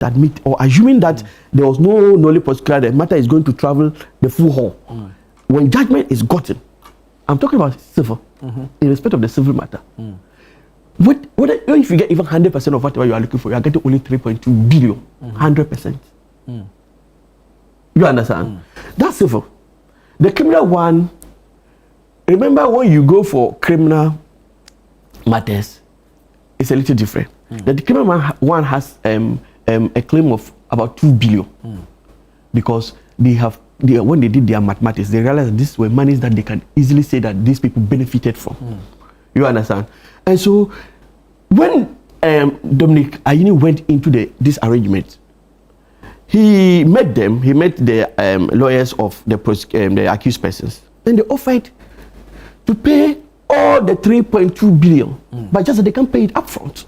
that meet, or assuming that there was no knowledge prosecutor, the matter is going to travel the full haul. When judgment is gotten, I'm talking about civil, in respect of the civil matter. What if you get even 100% of whatever you are looking for, you are getting only 3.2 billion, 100%. You understand? That's civil. The criminal one, remember when you go for criminal matters, it's a little different. The criminal one has a claim of about 2 billion because when they did their mathematics, they realized that these were monies that they can easily say that these people benefited from. You understand? And so when Dominic Ayini went into this arrangement, he met the lawyers of the accused persons, and they offered to pay all the 3.2 billion, but just that they can't pay it upfront.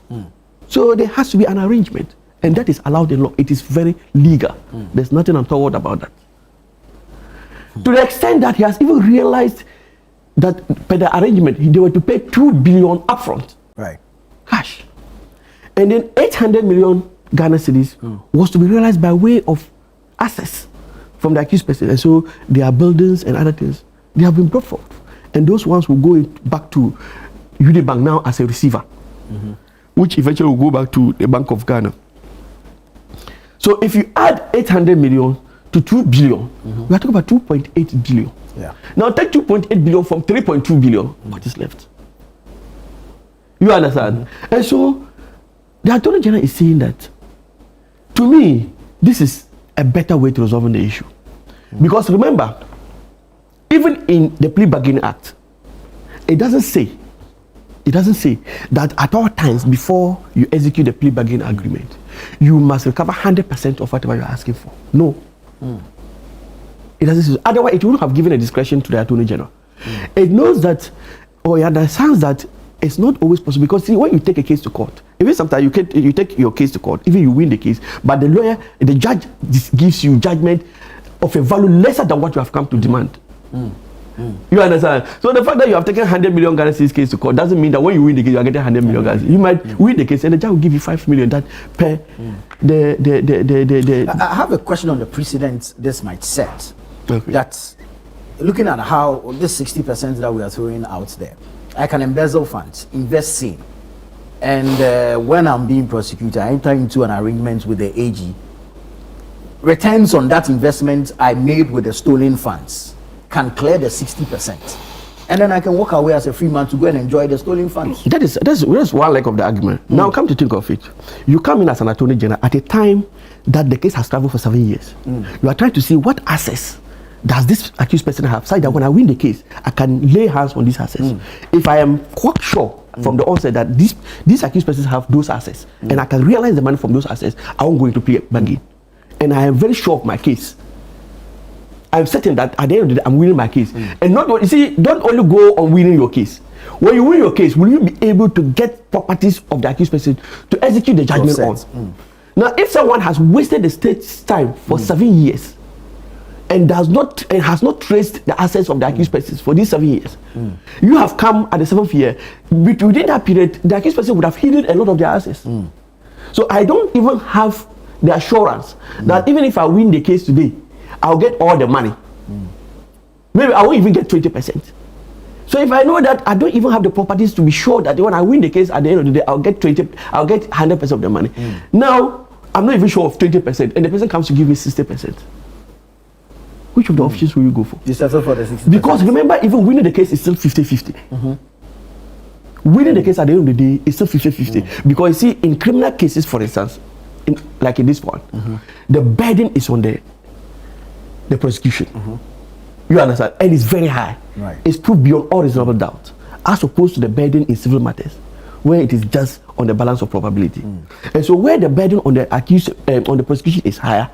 So there has to be an arrangement, and that is allowed in law. It is very legal. There's nothing untoward about that. To the extent that he has even realized that per the arrangement, they were to pay 2 billion upfront. Right. Cash. And then 800 million Ghana cedis was to be realized by way of assets from the accused person. And so their buildings and other things, they have been brought forth. And those ones will go back to UD Bank now as a receiver, which eventually will go back to the Bank of Ghana. So if you add 800 million to 2 billion, we are talking about 2.8 billion. Yeah. Now take 2.8 billion from 3.2 billion, what is left? You understand? And so the Attorney General is saying that, to me, this is a better way to resolve the issue. Because remember, even in the Plea Bargaining Act, it doesn't say that at all times before you execute the plea bargaining agreement, you must recover 100% of whatever you're asking for. No. It doesn't say so. Otherwise, it wouldn't have given a discretion to the Attorney General. It knows that, or it understands that it's not always possible, because see, when you take a case to court, even sometimes you take your case to court, even you win the case, but the judge gives you judgment of a value lesser than what you have come to demand. You understand? So the fact that you have taken 100 million Ghana cedis case to court doesn't mean that when you win the case, you are getting 100 million Ghana cedis. You might win the case and the judge will give you 5 million that per I have a question on the precedent this might set. Okay. That's looking at how this 60% that we are throwing out there, I can embezzle funds, invest same, and when I'm being prosecuted, I enter into an arrangement with the AG. Returns on that investment I made with the stolen funds can clear the 60%, and then I can walk away as a free man to go and enjoy the stolen funds. That's one leg of the argument. Now come to think of it, you come in as an Attorney General at a time that the case has traveled for 7 years. You are trying to see what assets does this accused person have, such that when I win the case, I can lay hands on these assets. If I am quite sure from the onset that these accused persons have those assets, and I can realize the money from those assets, I won't go into plea bargaining. And I am very sure of my case. I'm certain that at the end of the day, I'm winning my case. And not, you see, don't only go on winning your case. When you win your case, will you be able to get properties of the accused person to execute the judgment on? Now, if someone has wasted the state's time for 7 years and has not traced the assets of the accused persons for these 7 years, you have come at the 7th year, within that period, the accused person would have hidden a lot of their assets. So I don't even have the assurance that even if I win the case today, I'll get all the money. Maybe I won't even get 20%. So if I know that I don't even have the properties to be sure that when I win the case at the end of the day, I'll get 100% of the money. Now I'm not even sure of 20%, and the person comes to give me 60%. Which of the options will you go for? You settle for the 60%. Because remember, even winning the case is still 50-50. Winning the case at the end of the day is still 50-50. Because you see, in criminal cases, for instance, like in this one, the burden is on the prosecution. You understand? And it's very high. Right. It's proved beyond all reasonable doubt, as opposed to the burden in civil matters, where it is just on the balance of probability. And so where the burden on the accused on the prosecution is higher,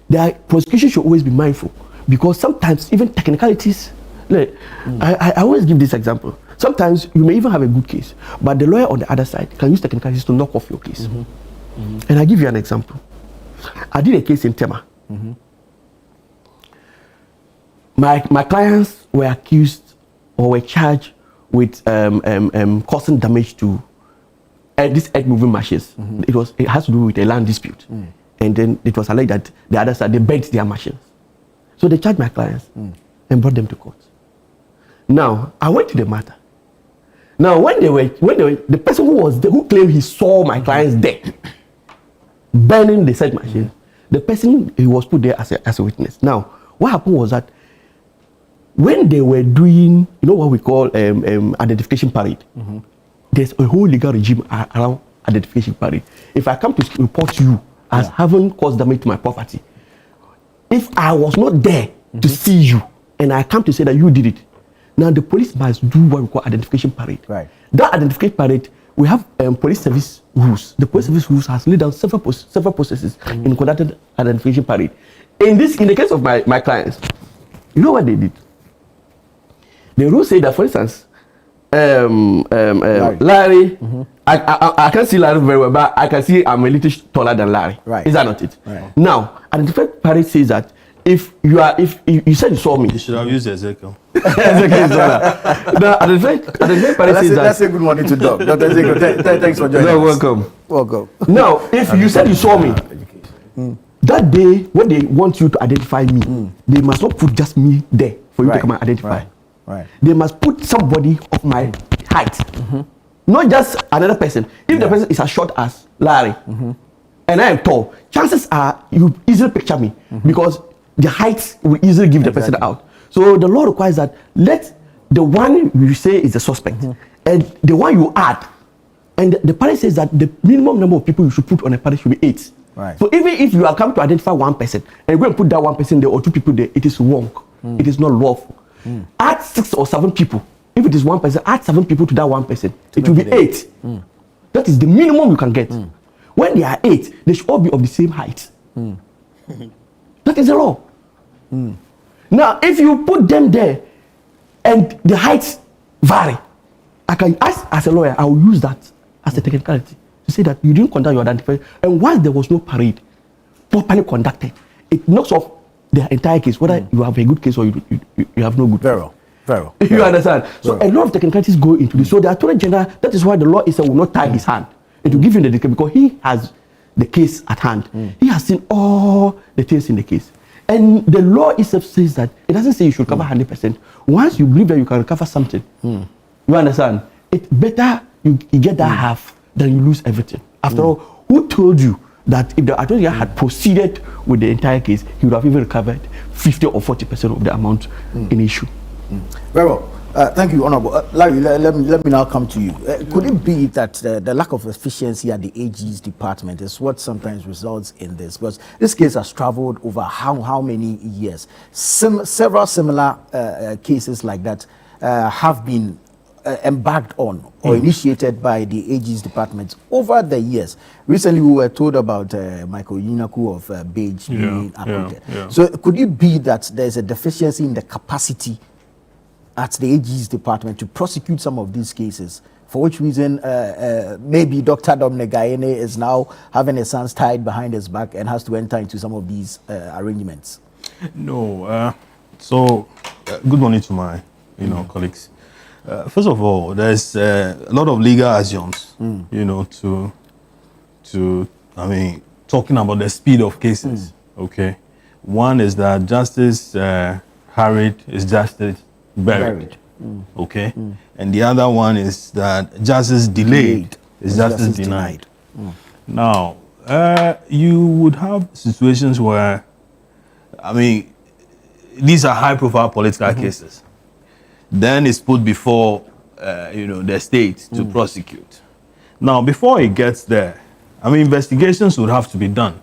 the prosecution should always be mindful, because sometimes even technicalities, like, I always give this example. Sometimes you may even have a good case, but the lawyer on the other side can use technicalities to knock off your case. And I give you an example. I did a case in Tema. My clients were accused or were charged with causing damage to these earth moving machines. It has to do with a land dispute, and then it was alleged that the other side, they bent their machines. So they charged my clients and brought them to court. Now, I went to the matter. Now, when they were, the person who was there, who claimed he saw my clients dead, burning the said machine, the person, he was put there as a witness. Now, what happened was that when they were doing, what we call identification parade, there's a whole legal regime around identification parade. If I come to report you as having caused damage to my property, if I was not there to see you and I come to say that you did it, now the police must do what we call identification parade. Right. That identification parade, we have police service rules. The police service rules has laid down several processes in conducting identification parade. In the case of my clients, you know what they did? The rules say that, for instance, Larry, I can't see Larry very well, but I can see I'm a little taller than Larry. Right. Is that not it? Right. Now, identification parade says that if you said you saw me, You should have used Ezekiel. Now, identification parade says that. That's a good morning to Doc. Dr. Ezekiel, thanks for joining us. Welcome. Now, if you said you saw me, that day when they want you to identify me, they must not put just me there for you to come and identify. Right. They must put somebody of my height, not just another person. If the person is as short as Larry and I am tall, chances are you easily picture me because the height will easily give the person out. So the law requires that let the one you say is the suspect and the one you add, and the party says that the minimum number of people you should put on a party should be 8. Right. So even if you are come to identify one person and you go and put that one person there or 2 people there, it is wrong. It is not lawful. Add 6 or 7 people. If it is one person, add 7 people to that one person. It will be 8. That is the minimum you can get. When they are 8, they should all be of the same height. That is the law. Now, if you put them there and the heights vary, I can ask as a lawyer, I will use that as a technicality to say that you didn't conduct your identification. And once there was no parade properly conducted, it knocks off the entire case, whether you have a good case or you have no good case. Very well. You understand? So a lot of technicalities go into this. So the Attorney General, that is why the law is will not tie his hand. It will give him the decree because he has the case at hand. He has seen all the things in the case. And the law itself says that it doesn't say you should cover 100%. Once you believe that you can recover something, you understand? It's better you get that half than you lose everything. After all, who told you that if the Attorney General had proceeded with the entire case, he would have even recovered 50 or 40% of the amount in issue? Very well. Thank you, Honorable. Larry, let me now come to you. Could it be that the lack of efficiency at the AG's department is what sometimes results in this? Because this case has traveled over how many years? Several similar cases like that have been embarked on or initiated by the AG's department over the years. Recently, we were told about Michael Yunaku of Beige being appointed. So could it be that there's a deficiency in the capacity at the AG's department to prosecute some of these cases, for which reason maybe Dr. Dominic Gayene is now having his hands tied behind his back and has to enter into some of these arrangements? No. So, good morning to my colleagues. First of all, there's a lot of legal assumptions, talking about the speed of cases. Okay. One is that justice hurried is justice buried. Okay. And the other one is that justice delayed is justice denied. Now, you would have situations where, these are high-profile political cases. Then it's put before, the state to prosecute. Now, before it gets there, investigations would have to be done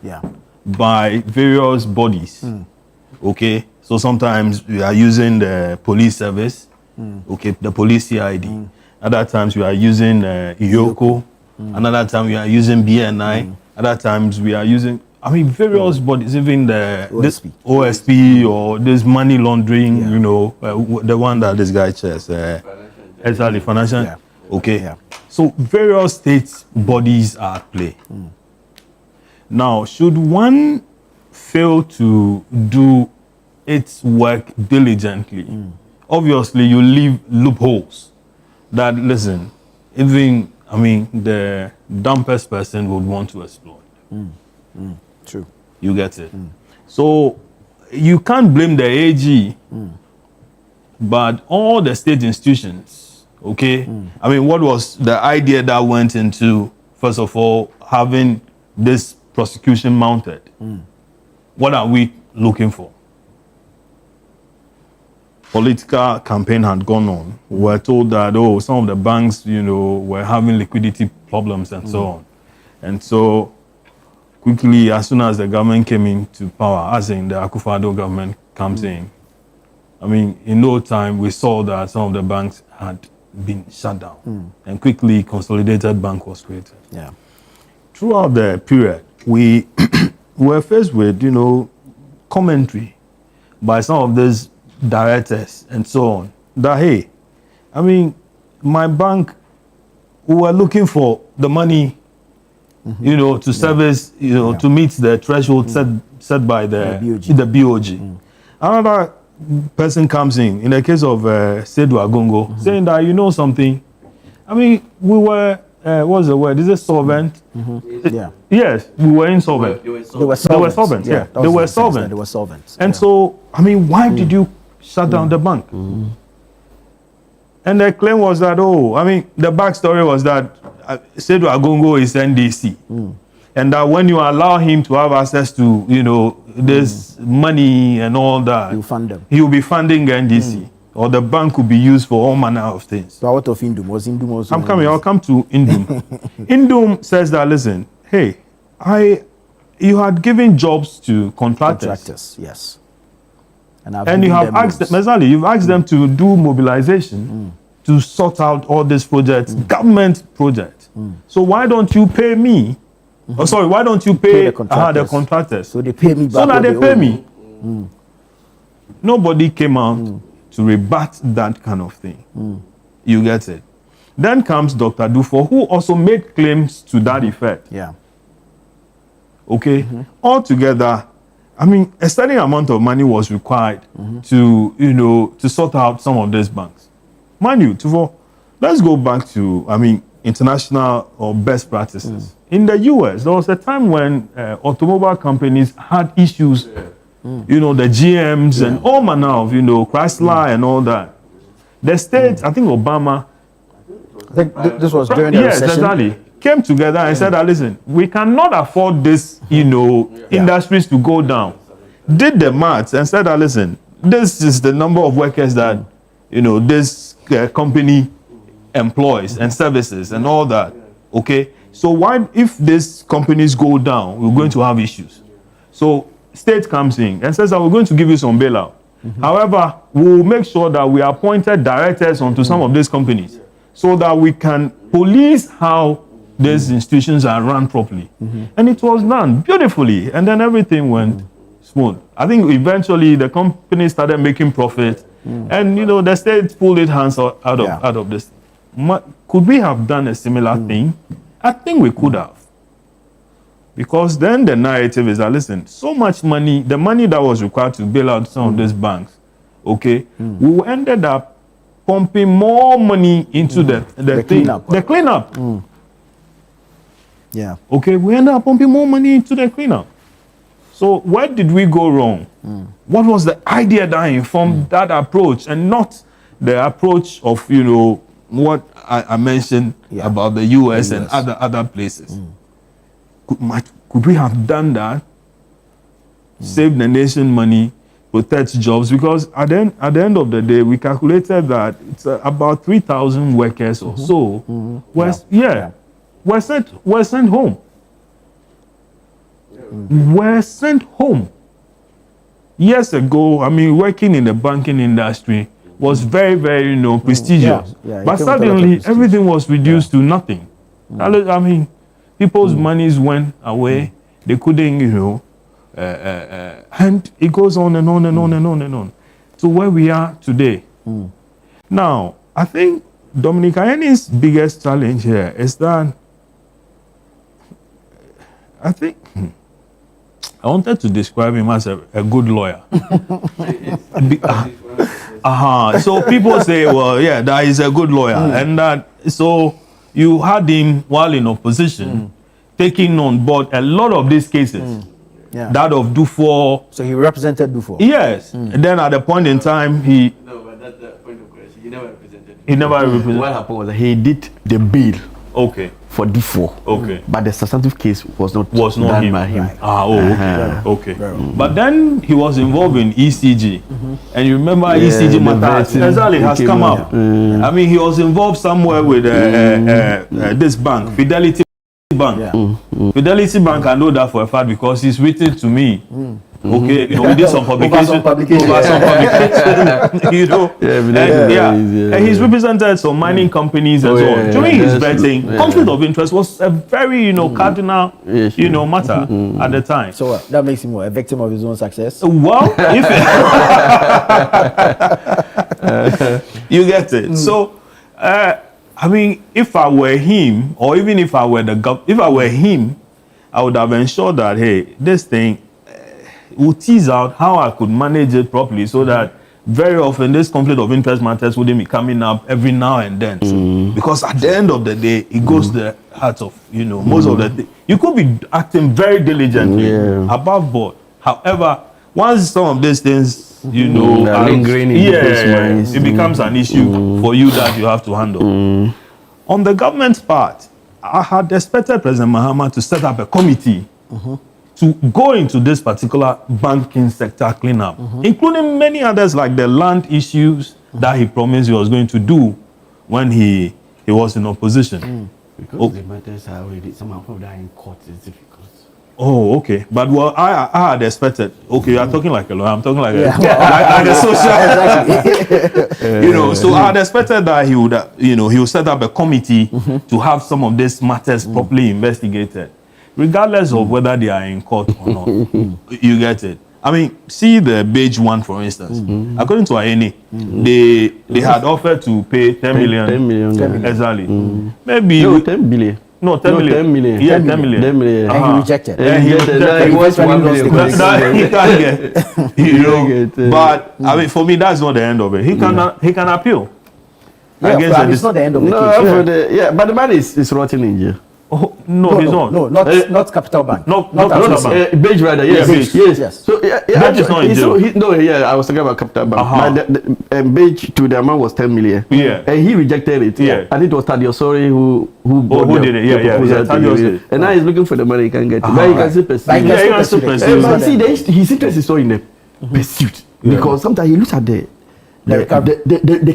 by various bodies. Okay, so sometimes we are using the police service, the police CID. Other times we are using IOCO. Another time we are using BNI. Other times we are using, various bodies, even the OSP or this money laundering, the one that this guy chairs, exactly, financial. So various state bodies are at play. Now, should one fail to do its work diligently, obviously you leave loopholes that, listen, even, the dumbest person would want to exploit. True. You get it? So you can't blame the AG, but all the state institutions, okay? I mean, what was the idea that went into, first of all, having this prosecution mounted? What are we looking for? Political campaign had gone on. We were told that, oh, some of the banks, were having liquidity problems and so on. And so quickly, as soon as the government came into power, as in the Akufo-Addo government comes in, I mean, in no time, we saw that some of the banks had been shut down. And quickly, Consolidated Bank was created. Yeah. Throughout the period, we were faced with, commentary by some of these directors and so on, that, hey, I mean, my bank, we were looking for the money, to service, to meet the threshold set by the BOG. Another person comes in the case of Sedu Agongo, saying that, something, I mean, we were, what's the word? Is it solvent? Yeah. Yes, we were insolvent. They were solvent. Yeah. They were solvent. They were solvent. And so, I mean, why did you shut down the bank? And the claim was that, the backstory was that Sedu Agongo is NDC. And that when you allow him to have access to, this money and all that, You fund them. he will be funding NDC. Or the bank could be used for all manner of things. So what of Indum? Was Indum also? I'll come to Indum. Indum says that, listen, hey, you had given jobs to contractors. Yes. And you have asked them, exactly, you've asked them to do mobilization to sort out all these projects, government projects. So why don't you pay me? Oh, sorry, why don't you pay the contractors? So they pay me back. So that they pay me. Nobody came out to rebut that kind of thing. You get it? Then comes Dr. Duffour, who also made claims to that effect. Yeah. Okay? Altogether, I mean, a certain amount of money was required to sort out some of these banks. Mind you, Duffour, let's go back to, international or best practices. In the US, there was a time when automobile companies had issues, the GMs and all manner of, Chrysler and all that. The states, I think Obama. I think this was during the recession. Yes, exactly. Came together and said that, listen, we cannot afford this, industries to go down. Did the maths and said that, listen, this is the number of workers that, this company employs and services and all that. Okay? So why, if these companies go down, we're going to have issues. So state comes in and says that we're going to give you some bailout. However, we'll make sure that we appointed directors onto some of these companies so that we can police how these institutions are run properly. And it was done beautifully, and then everything went smooth. I think eventually the company started making profit, and the state pulled its hands out of this. Could we have done a similar thing? I think we could have. Because then the narrative is that, listen, so much money, the money that was required to bail out some of these banks, okay, we ended up pumping more money into the cleanup. The cleanup. Yeah. Okay, we ended up pumping more money into the cleanup. So where did we go wrong? What was the idea that informed that approach, and not the approach of, what I mentioned about the US and other places? Could we have done that? Save the nation money, protect jobs? Because at the end of the day, we calculated that it's about 3,000 workers or so were sent home. Were sent home. Years ago, working in the banking industry was very, very, prestigious. But suddenly, everything was reduced to nothing. People's monies went away. They couldn't, and it goes on and on and on and on and on to where we are today. Now, I think Dominic Ayene's biggest challenge here is that I I wanted to describe him as a good lawyer. So people say, well, yeah, that is a good lawyer. And that, so you had him while in opposition, taking on board a lot of these cases. that of Duffour. So he represented Duffour. Yes. And then at a point in time, he. No, but that's the point of question. He never represented. He never represented. What happened was that he did the bail Okay. for Duffour. Okay. But the substantive case was not Done him. By him. Right. Ah, oh, okay. Okay. But then he was involved in ECG. And you remember ECG the matter vetting exactly has came come out. up. I mean, he was involved somewhere with this bank, Fidelity Bank. Yeah. Fidelity Bank, I know that for a fact because he's written to me. Okay, you know, we did some publication. Over some publication, you know. And he's represented some mining companies and so on. During his vetting, conflict of interest was a very, you know, cardinal, you know, matter at the time. So that makes him a victim of his own success. Well, if you get it. So, I mean, if I were him, or even if I were if I were him, I would have ensured that, hey, this thing would tease out how I could manage it properly so that very often this conflict of interest matters wouldn't be coming up every now and then. So, because at the end of the day, it goes to the heart of, you know, most of the things. You could be acting very diligently above board. However, once some of these things, you know, are lingering in people's minds, it becomes an issue for you that you have to handle. On the government's part, I had expected President Mahama to set up a committee to go into this particular banking sector cleanup, including many others like the land issues that he promised he was going to do when he was in opposition. Because the matters are already, some of them are in court, it's difficult. Oh, okay. But well, I had expected. Okay, you are talking like a lawyer. I'm talking like like a social. You know, so I had expected that he would, you know, he would set up a committee to have some of these matters properly investigated, regardless of whether they are in court or not. You get it? I mean, see the beige one, for instance. According to ANA, they had offered to pay 10 million. 10 million. Exactly. Maybe. No, 10 billion. No, 10 million. 10 million. Yeah, 10 million. 10 million. And he rejected. And he rejected. He wants 1 million. That he can't get. You know. But I mean, for me, that's not the end of it. He can appeal. Yeah, but it's not the end of the case. But the man is rotting in jail. Oh, no, he's not. No, not Capital Bank. Not Capital Bank. Beige rather, yes. Yeah, yes. So, Beige is not in jail. I was talking about Capital Bank. But Beige to the amount was 10 million. Yeah. And he rejected it. Yeah. And it was Tadio Sorry who did it. Yeah. Tadio did it. And now he's looking for the money he can get. But he can still pursue. Yeah, he can still pursue. But see, his interest is so in the pursuit. Because sometimes he looks at the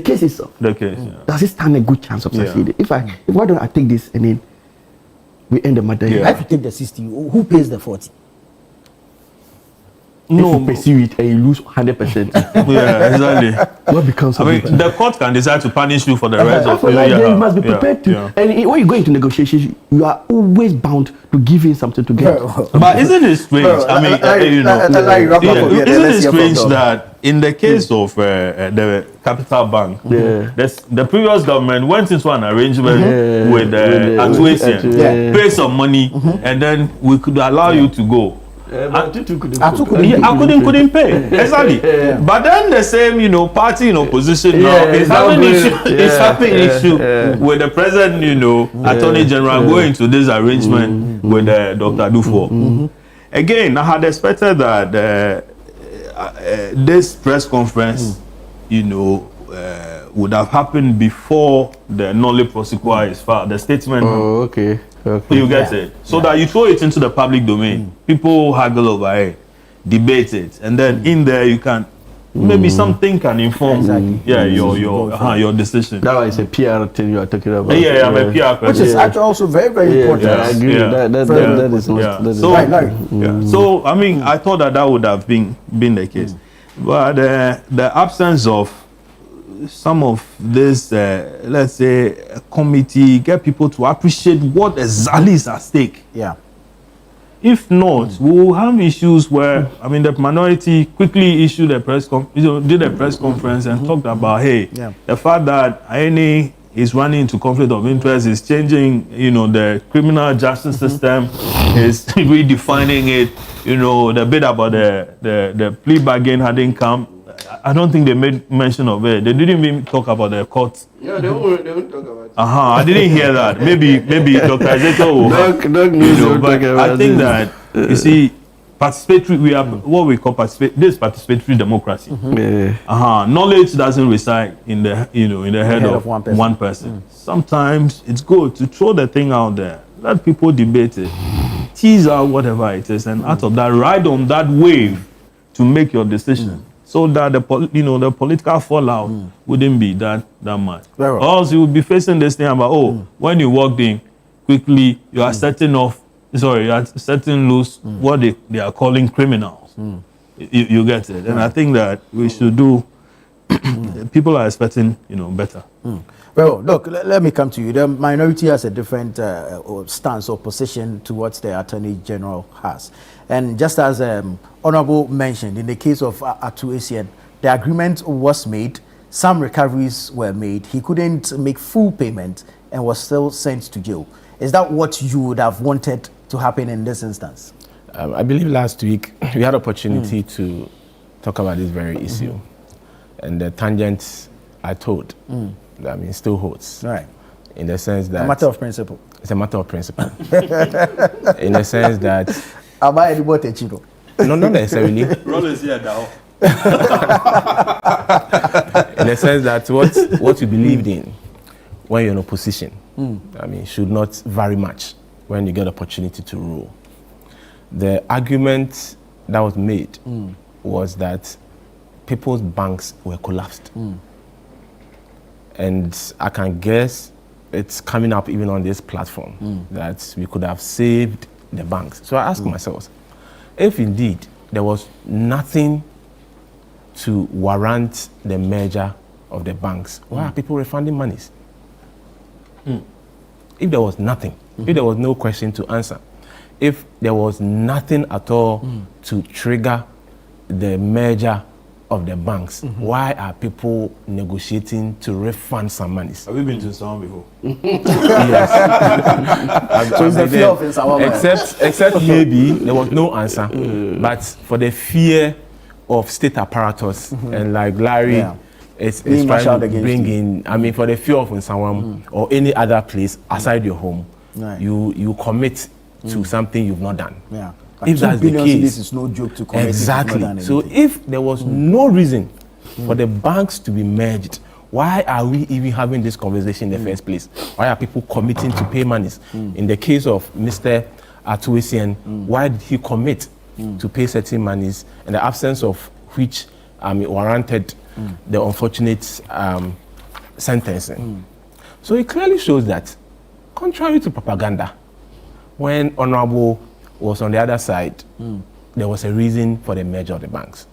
case itself. The case, Does it stand a good chance of succeeding? Why don't I take this and then we end the matter here? I have to take the 60. Who pays the 40? No, if you pursue it and you lose 100%. Yeah, exactly. What becomes I of mean, it? the court can decide to punish you for the rest of For life, you must be prepared to. And when you go into negotiations, you are always bound to give in something to get. But isn't it strange? I mean, you know, isn't it strange that in the case of the Capital Bank, the previous government went into an arrangement with Atuesian, pay some money, and then we could allow you to go. I couldn't pay. Exactly. But then the same, you know, party in opposition now is having issue with the present, you know, Attorney General going to this arrangement with Dr. Duffour. Again, I had expected that this press conference, you know, would have happened before the nolle prosequi is filed. The statement. Oh, okay. You get it? So that you throw it into the public domain. People haggle over it, debate it, and then in there you can maybe something can inform your decision. That is a PR thing you are talking about. Yeah, I'm a PR person. Which is actually also very, very important. I agree. That is not. So I mean, I thought that would have been the case, but the absence of some of this, let's say, a committee, get people to appreciate what exactly is at stake. Yeah. If not, we will have issues where, I mean, the minority quickly issued a did a press conference and talked about, hey, the fact that INA is running into conflict of interest is changing, you know, the criminal justice system, is redefining it, you know, the bit about the plea bargain hadn't come. I don't think they made mention of it. They didn't even talk about the court. Yeah, they won't talk about it. I didn't hear that. Maybe Dr. Ezekiel will. Dog news will but talk about I think that, you see, participatory. We have what we call this participatory democracy. Knowledge doesn't reside in the head of one person. Sometimes it's good to throw the thing out there, let people debate it, tease out whatever it is, and out of that, ride on that wave to make your decision, so that the political fallout wouldn't be that much. Or else you would be facing this thing about when you walked in quickly, you are setting loose what they are calling criminals. You get it, and I think that we should do. People are expecting better. Well, look, let me come to you. The minority has a different stance or position towards the Attorney General has. And just as Honorable mentioned, in the case of Atuesian, the agreement was made, some recoveries were made, he couldn't make full payment and was still sent to jail. Is that what you would have wanted to happen in this instance? I believe last week we had opportunity to talk about this very issue. And the tangents I told, still holds. Right. In the sense that... A matter of principle. It's a matter of principle. In the sense that... Am I anymore Techino? No, not necessarily. Rollins here now. In the sense that what you believed in when you're in opposition, should not vary much when you get opportunity to rule. The argument that was made was that people's banks were collapsed. And I can guess it's coming up even on this platform that we could have saved the banks. So I asked myself, if indeed there was nothing to warrant the merger of the banks, why are people refunding monies? If there was nothing, if there was no question to answer, if there was nothing at all to trigger the merger of the banks, why are people negotiating to refund some monies? Have you been to someone before? Yes. So it's the fear of someone. Except maybe there was no answer, but for the fear of state apparatus and like Larry, it's trying to bring in. For the fear of someone or any other place aside your home, you commit to something you've not done. Yeah. If that's the case, this is no joke to commit. Exactly. So if there was no reason for the banks to be merged, why are we even having this conversation in the first place? Why are people committing to pay monies? In the case of Mr. Atuesian, why did he commit to pay certain monies in the absence of which warranted the unfortunate sentencing? So it clearly shows that, contrary to propaganda, when Honorable was on the other side, there was a reason for the merger of the banks.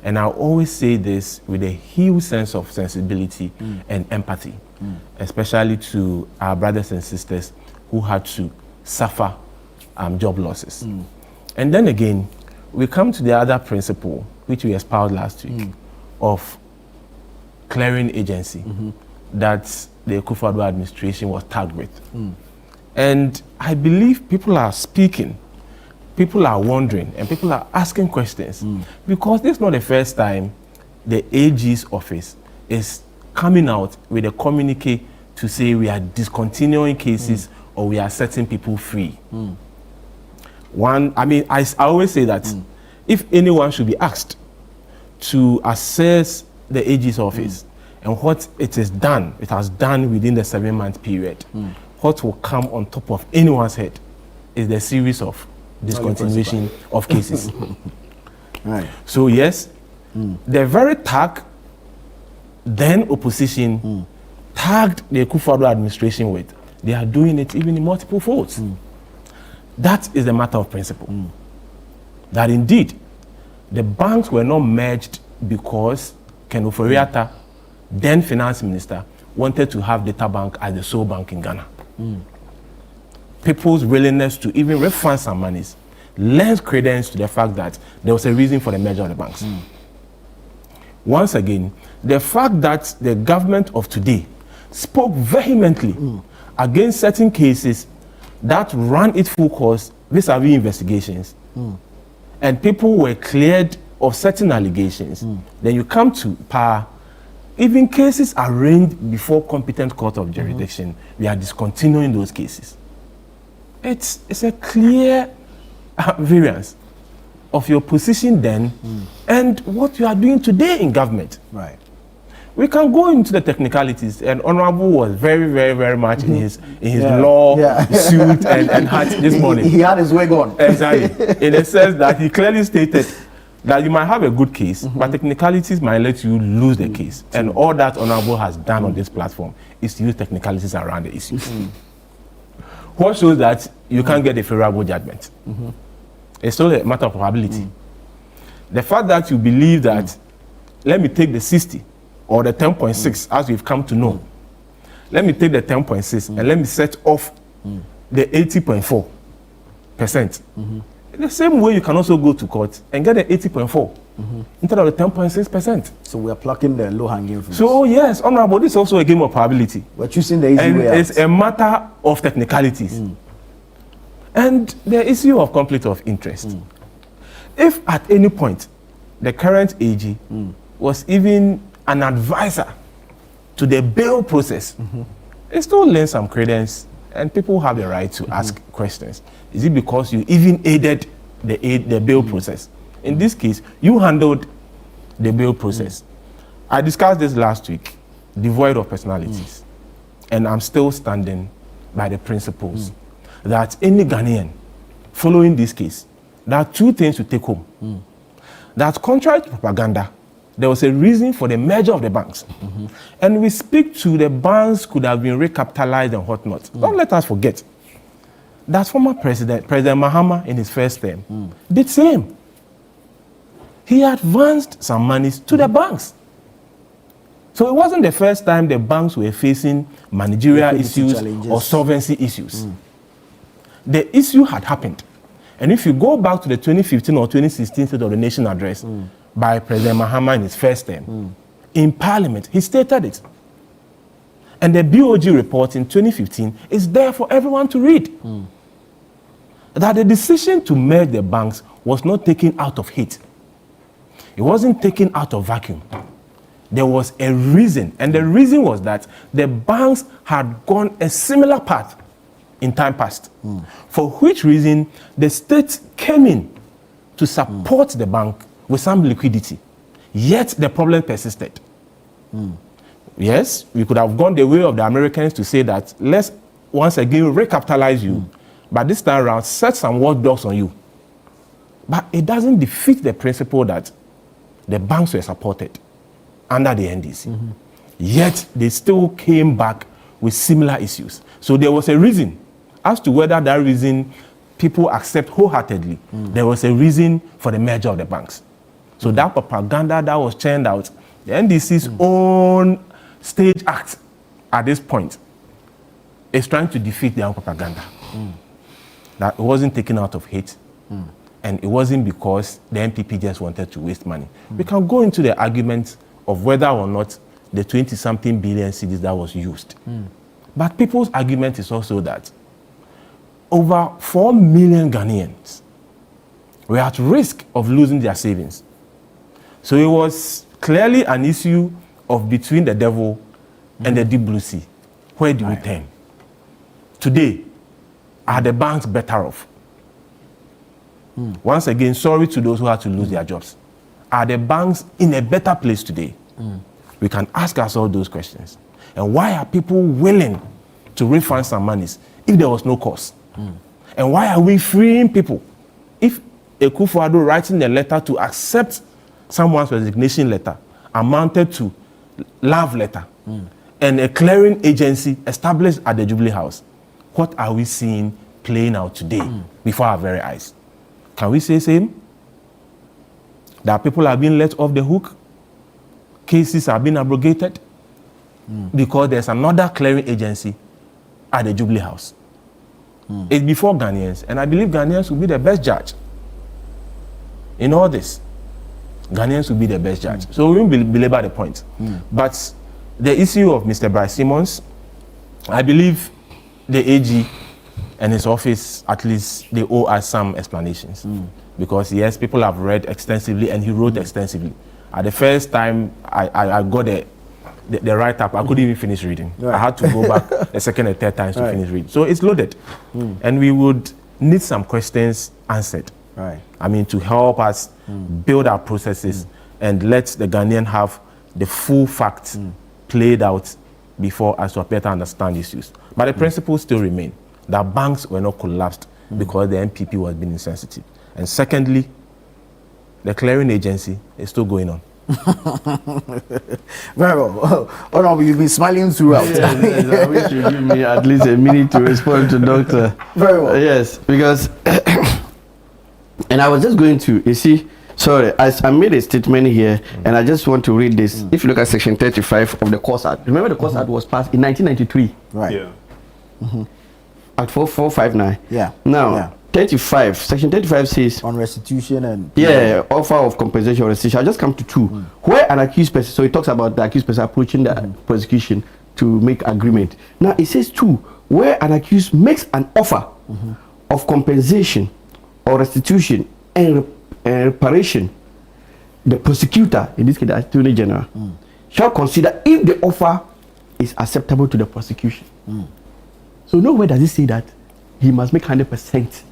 And I always say this with a huge sense of sensibility and empathy, especially to our brothers and sisters who had to suffer job losses. And then again, we come to the other principle, which we espoused last week, of clearing agency that the Duffour administration was tagged with. And I believe people are speaking, people are wondering, and people are asking questions, because this is not the first time the AG's office is coming out with a communique to say we are discontinuing cases or we are setting people free. I always say that if anyone should be asked to assess the AG's office and what it has done within the 7-month period, what will come on top of anyone's head is the series of discontinuation of cases. Right. So yes, the very tag then opposition tagged the Duffour administration with, they are doing it even in multiple folds. That is the matter of principle. That indeed, the banks were not merged because Ken Ofori-Atta, then finance minister, wanted to have Data Bank as the sole bank in Ghana. People's willingness to even refund some monies lends credence to the fact that there was a reason for the merger of the banks. Once again, the fact that the government of today spoke vehemently against certain cases that ran its full course vis-a-vis investigations, and people were cleared of certain allegations, then you come to power. Even cases arraigned before competent court of jurisdiction, we are discontinuing those cases. It's a clear variance of your position then and what you are doing today in government. Right. We can go into the technicalities, and Honorable was very, very, very much in his law suit and hat this morning. He had his wig on. Exactly. In a sense that he clearly stated that you might have a good case, but technicalities might let you lose the case. And all that Honorable has done on this platform is to use technicalities around the issues. What shows that you can't get a favorable judgment. It's still a matter of probability. The fact that you believe that, let me take the 60 or the 10.6 as we've come to know. Let me take the 10.6 and let me set off the 80.4%. In the same way, you can also go to court and get the 80.4 instead of the 10.6%. So we are plucking the low-hanging fruits. So yes, Honorable, this is also a game of probability. We're choosing the easy way out. It's a matter of technicalities. And the issue of conflict of interest. If at any point the current AG was even an advisor to the bail process, it still lends some credence and people have the right to ask questions. Is it because you even aided the bail process? In this case, you handled the bail process. I discussed this last week, devoid of personalities. And I'm still standing by the principles that any Ghanaian following this case, there are two things to take home. That contrary to propaganda, there was a reason for the merger of the banks. And we speak to the banks could have been recapitalized and whatnot. Don't let us forget that former President Mahama in his first term did same. He advanced some monies to the banks. So it wasn't the first time the banks were facing managerial issues or solvency issues. The issue had happened. And if you go back to the 2015 or 2016 State of the Nation address by President Mahama in his first term, in Parliament, he stated it. And the BOG report in 2015 is there for everyone to read. That the decision to merge the banks was not taken out of hate. It wasn't taken out of vacuum. There was a reason, and the reason was that the banks had gone a similar path in time past, for which reason the state came in to support the bank with some liquidity, yet the problem persisted. Yes, we could have gone the way of the Americans to say that let's once again recapitalize you, but this time around set some watchdogs on you. But it doesn't defeat the principle that the banks were supported under the NDC. Yet they still came back with similar issues. So there was a reason. As to whether that reason people accept wholeheartedly, there was a reason for the merger of the banks. So that propaganda that was churned out, the NDC's own stage act at this point is trying to defeat their own propaganda. That it wasn't taken out of hate, and it wasn't because the NPP just wanted to waste money. We can go into the argument of whether or not the 20-something billion cedis that was used. But people's argument is also that over 4 million Ghanaians were at risk of losing their savings. So it was clearly an issue of between the devil and the deep blue sea. Where do we turn? Today, are the banks better off? Once again, sorry to those who had to lose their jobs. Are the banks in a better place today? We can ask ourselves those questions. And why are people willing to refund some monies if there was no cost? And why are we freeing people if a Kufuor writing a letter to accept someone's resignation letter amounted to love letter and a clearing agency established at the Jubilee House? What are we seeing playing out today before our very eyes? Can we say same? That people are being let off the hook? Cases are being abrogated? Because there's another clearing agency at the Jubilee House. It's before Ghanaians, and I believe Ghanaians will be the best judge in all this. Ghanaians will be the best judge. So we won't belabor the point. But the issue of Mr. Bryce Simmons, I believe the AG and his office, at least, they owe us some explanations. Because yes, people have read extensively, and he wrote extensively. At the first time I got the write-up, I couldn't even finish reading. I had to go back the second and third times to finish reading. So it's loaded. And we would need some questions answered Right. I mean, to help us build our processes and let the Ghanaian have the full facts played out before us to better understand issues. But the principles still remain, that banks were not collapsed because the NPP was being insensitive. And secondly, the clearing agency is still going on. Very well. Honorable, you've been smiling throughout. Yes, I wish you give me at least a minute to respond to Doctor. Very well. Yes, because, and I was just going to, you see, sorry, I made a statement here, and I just want to read this. If you look at section 35 of the Courts Act, remember the Courts Act was passed in 1993 Right. Yeah. at 4459. Yeah. Now, Yeah. 35, section 35 says, On restitution and offer of compensation or restitution. I'll just come to two. Where an accused person, so it talks about the accused person approaching the prosecution to make agreement. Now it says two, where an accused makes an offer of compensation or restitution and reparation, the prosecutor, in this case the Attorney General, shall consider if the offer is acceptable to the prosecution. So nowhere does it say that he must make 100%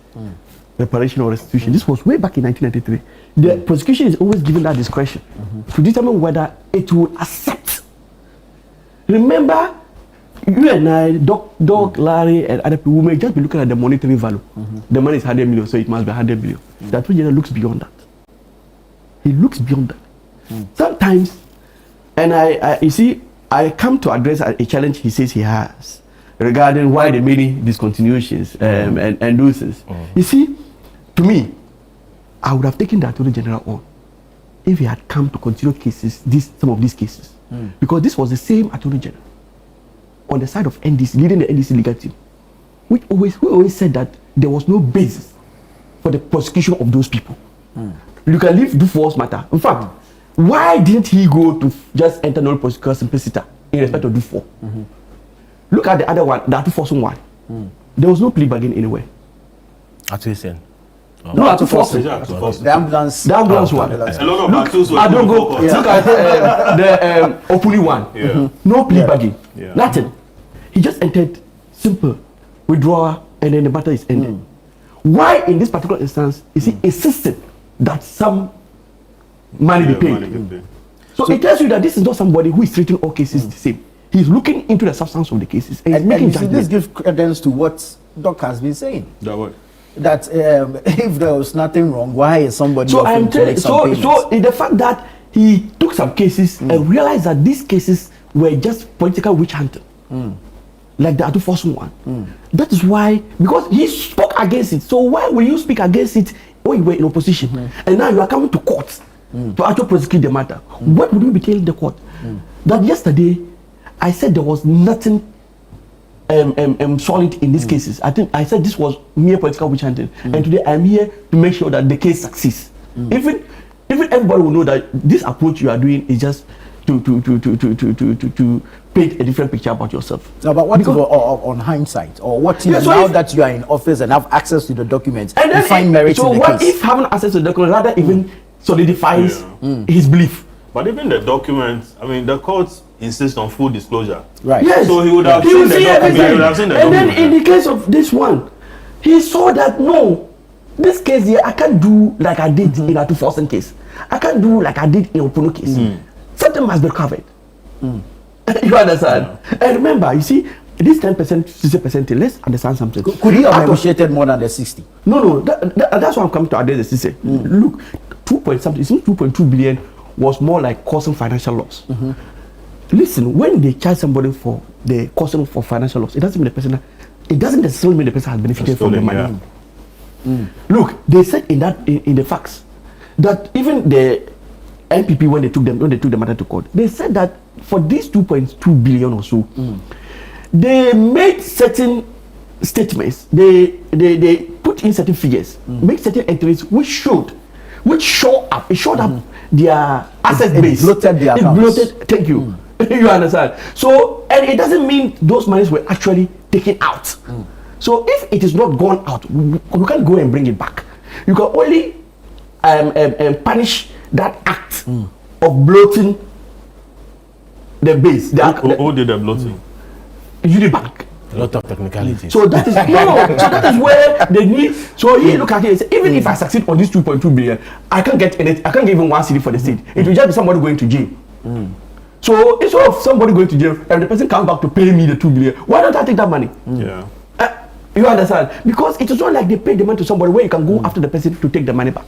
reparation or restitution. This was way back in 1993. The prosecution is always given that discretion to determine whether it will accept. Remember, you and I, Doc, Larry, and other people, we may just be looking at the monetary value. The money is 100 million, so it must be 100 million. The Attorney General looks beyond that. He looks beyond that. Sometimes, and you see, I come to address a challenge he says he has regarding why the many discontinuations and those things. You see, to me, I would have taken the Attorney General on if he had come to continue cases, some of these cases, because this was the same Attorney General on the side of NDC, leading the NDC legal team, who always said that there was no basis for the prosecution of those people. You can leave Duffour's matter. In fact, why didn't he go to just enter no prosecutor simpliciter in respect of Duffour? Look at the other one, the Duffour one. There was no plea bargain anywhere. Atwisen. No, Duffour. the ambulance. The ambulance one. A lot of battles were I don't fought go. for. Look at the Opuli one. Yeah. No plea bargain. Yeah. Nothing. He just entered simple withdrawal, and then the matter is ended. Why, in this particular instance, is he insisting that some money be paid? Money be paid. So it tells you that this is not somebody who is treating all cases the same. He's looking into the substance of the cases and, And making you see, this judgment. gives credence to what Doc has been saying. That way. That if there was nothing wrong, why is somebody So offering I'm to telling make you, some payments? so in the fact that he took some cases and realized that these cases were just political witch hunting, like the Duffour one. That is why, because he spoke against it. So why will you speak against it when you were in opposition? And now you are coming to court to actually prosecute the matter. What would you be telling the court? That yesterday I said there was nothing solid in these cases. I think I said this was mere political witch hunting, and today I'm here to make sure that the case succeeds. Even everybody will know that this approach you are doing is just to paint a different picture about yourself. No, but what is on hindsight, or what Yeah, so now if- that you are in office and have access to the documents, And you then find merit so in the what case? if having access to the document rather even solidifies his belief? But even the documents, I mean, the courts insist on full disclosure. Right. Yes. So he would have He seen will the see document. everything. He would have seen the And then document. in the case of this one, he saw that no, this case here I can't do like I did in a Duffour case. I can't do like I did in Opono case. Something must be covered. You understand? And remember, you see, this 10%, 60%, let's understand something. Could he have Out of- negotiated more than the 60? No, that's why I'm coming to address the CC. Look, 2.2 billion was more like causing financial loss. Listen, when they charge somebody for the causing for financial loss, it doesn't necessarily mean the person has benefited from the money. Look, they said in the facts that even the NPP when they took the matter to court, they said that for these 2.2 billion or so, they made certain statements. They put in certain figures, make certain entries which showed up their asset It base. bloated their accounts. bloated. Thank you. You understand? So, and it doesn't mean those monies were actually taken out. So if it is not gone out, you can't go and bring it back. You can only punish that act of bloating the base. Who did the bloating? Unibank. A lot of technicalities. So that is so that is where they need. So you look at it and say, even if I succeed on this 2.2 billion, I can't get I can't give even one city for the state. It will just be somebody going to jail. So instead of somebody going to jail and the person comes back to pay me the 2 billion, why don't I take that money? Yeah. You understand? Because it is not like they pay the money to somebody where you can go after the person to take the money back.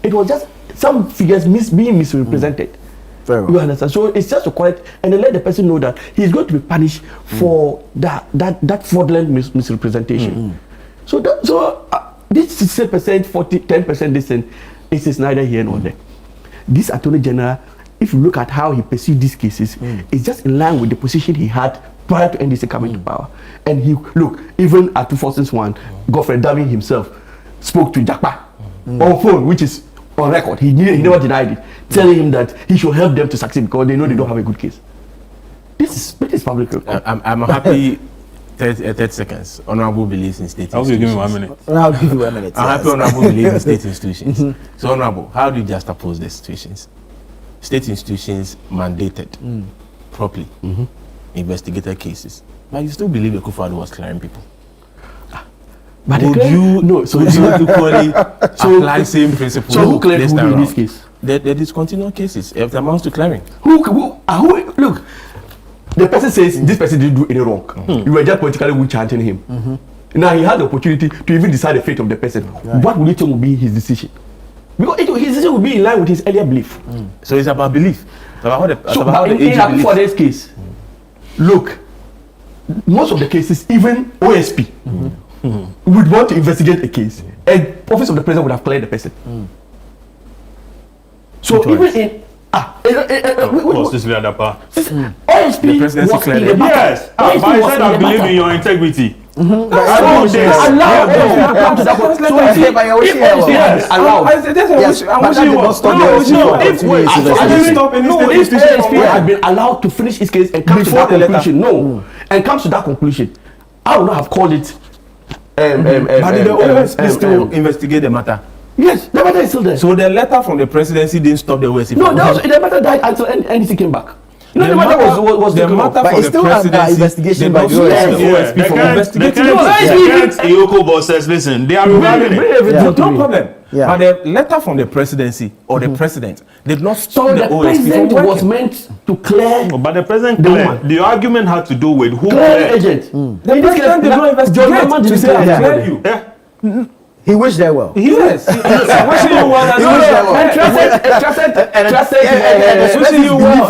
It was just some figures being misrepresented. Very well. You understand? So it's just to correct and then let the person know that he's going to be punished for that fraudulent misrepresentation. So this 60%, 10% this thing, it is neither here nor there. This Attorney General, if you look at how he pursued these cases, it's just in line with the position he had prior to NDC coming to power. And he even at 2001, Godfrey David himself spoke to Jakpa on phone, which is on record. He never denied it, telling him that he should help them to succeed because they know they don't have a good case. This is public record. I'm happy. 30 seconds. Honorable believes in state institutions. Give me 1 minute. I'll give you 1 minute. I'm happy Honorable believes in state institutions. So Honorable, how do you just oppose the situations? State institutions mandated properly investigated cases, but you still believe Akufo-Addo was clearing people? But Would you equally apply same principle? So who cleared who in this case? The discontinued cases. If it amounts to clearing. Who look, the person says this person didn't do any wrong. You were just politically chanting him. Now he had the opportunity to even decide the fate of the person. What would you think would be his decision? Because his decision would be in line with his earlier belief. So it's about belief. It's about So in for this case, look, most of the cases, even OSP would want to investigate a case, and office of the president would have cleared the person. So even in What's this other part? OSP the presidency was cleared in the it. matter. Yes, but I said I believe in your integrity. Allow them to come to that point. So you see, if allowed. If OSP had been allowed to finish his case and come to that conclusion, and comes to that conclusion, I would not have called it. But did the OSP still investigate the matter? Yes, the matter is still there. So the letter from the presidency didn't stop the OSP. No, the matter died until NDC came back. No, the matter was the taken matter off. But from it's the still under presidency. investigation by the OSP. The Kent Iyoko boss says, listen, they are reviving it. No problem. Yeah. But the letter from the presidency or the president did not stop So the the OSP president from was working. meant to clear But the president The cleared. woman. The argument had to do with who clear cleared. agent. The president did not investigate to say I cleared you. Yeah. He wished they well. Yes. Wishing you well. Wishing you well.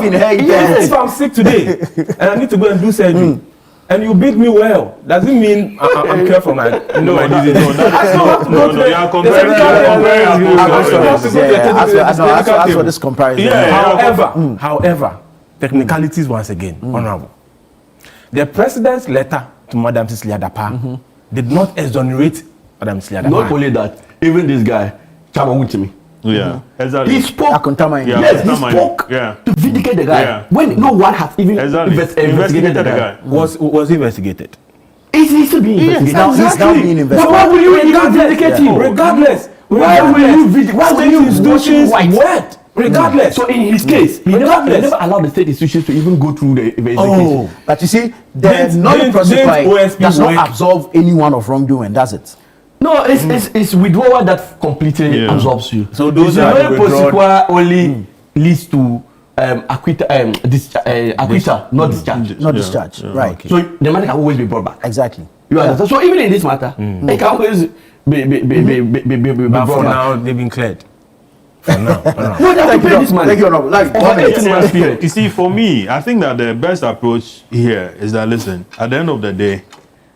If I'm sick today and I need to go and do surgery, and you beat me well, does it mean I'm careful my disease? No, you are comparing. As for this comparison. However, technicalities once again, Honorable. The president's letter to Madam Cecilia Dapa did not exonerate Madam Cecilia Dapa. Not only that, even this guy, Chama Wutimi, Yeah, exactly. he spoke. Akuntama, Yeah. Yes, he Akuntama, spoke yeah. to vindicate the guy Yeah. when no one has even Exactly. investigated the guy. Was he investigated? He's still being investigated. He's now being But investigated. why will you even vindicate him? Regardless. Why will you institutions what? Regardless. So in his case, he never allowed the state institutions to even go through the investigation. But you see, the Didn't non-prosecutor OSP does not work? absolve anyone of wrongdoing, does it? No, it's withdrawal that completely absorbs you. So those the are the non-prosecutor only leads to acquittal, not discharge. Not discharge. Right. Okay. So the matter can always be brought back. Exactly. You understand? So even in this matter, it can always be But brought for back. now, they've been cleared. For now. No, they have to pay this money. Thank you, Honorable. Like, For 18 months period. You see, for me, I think that the best approach here is that, listen, at the end of the day,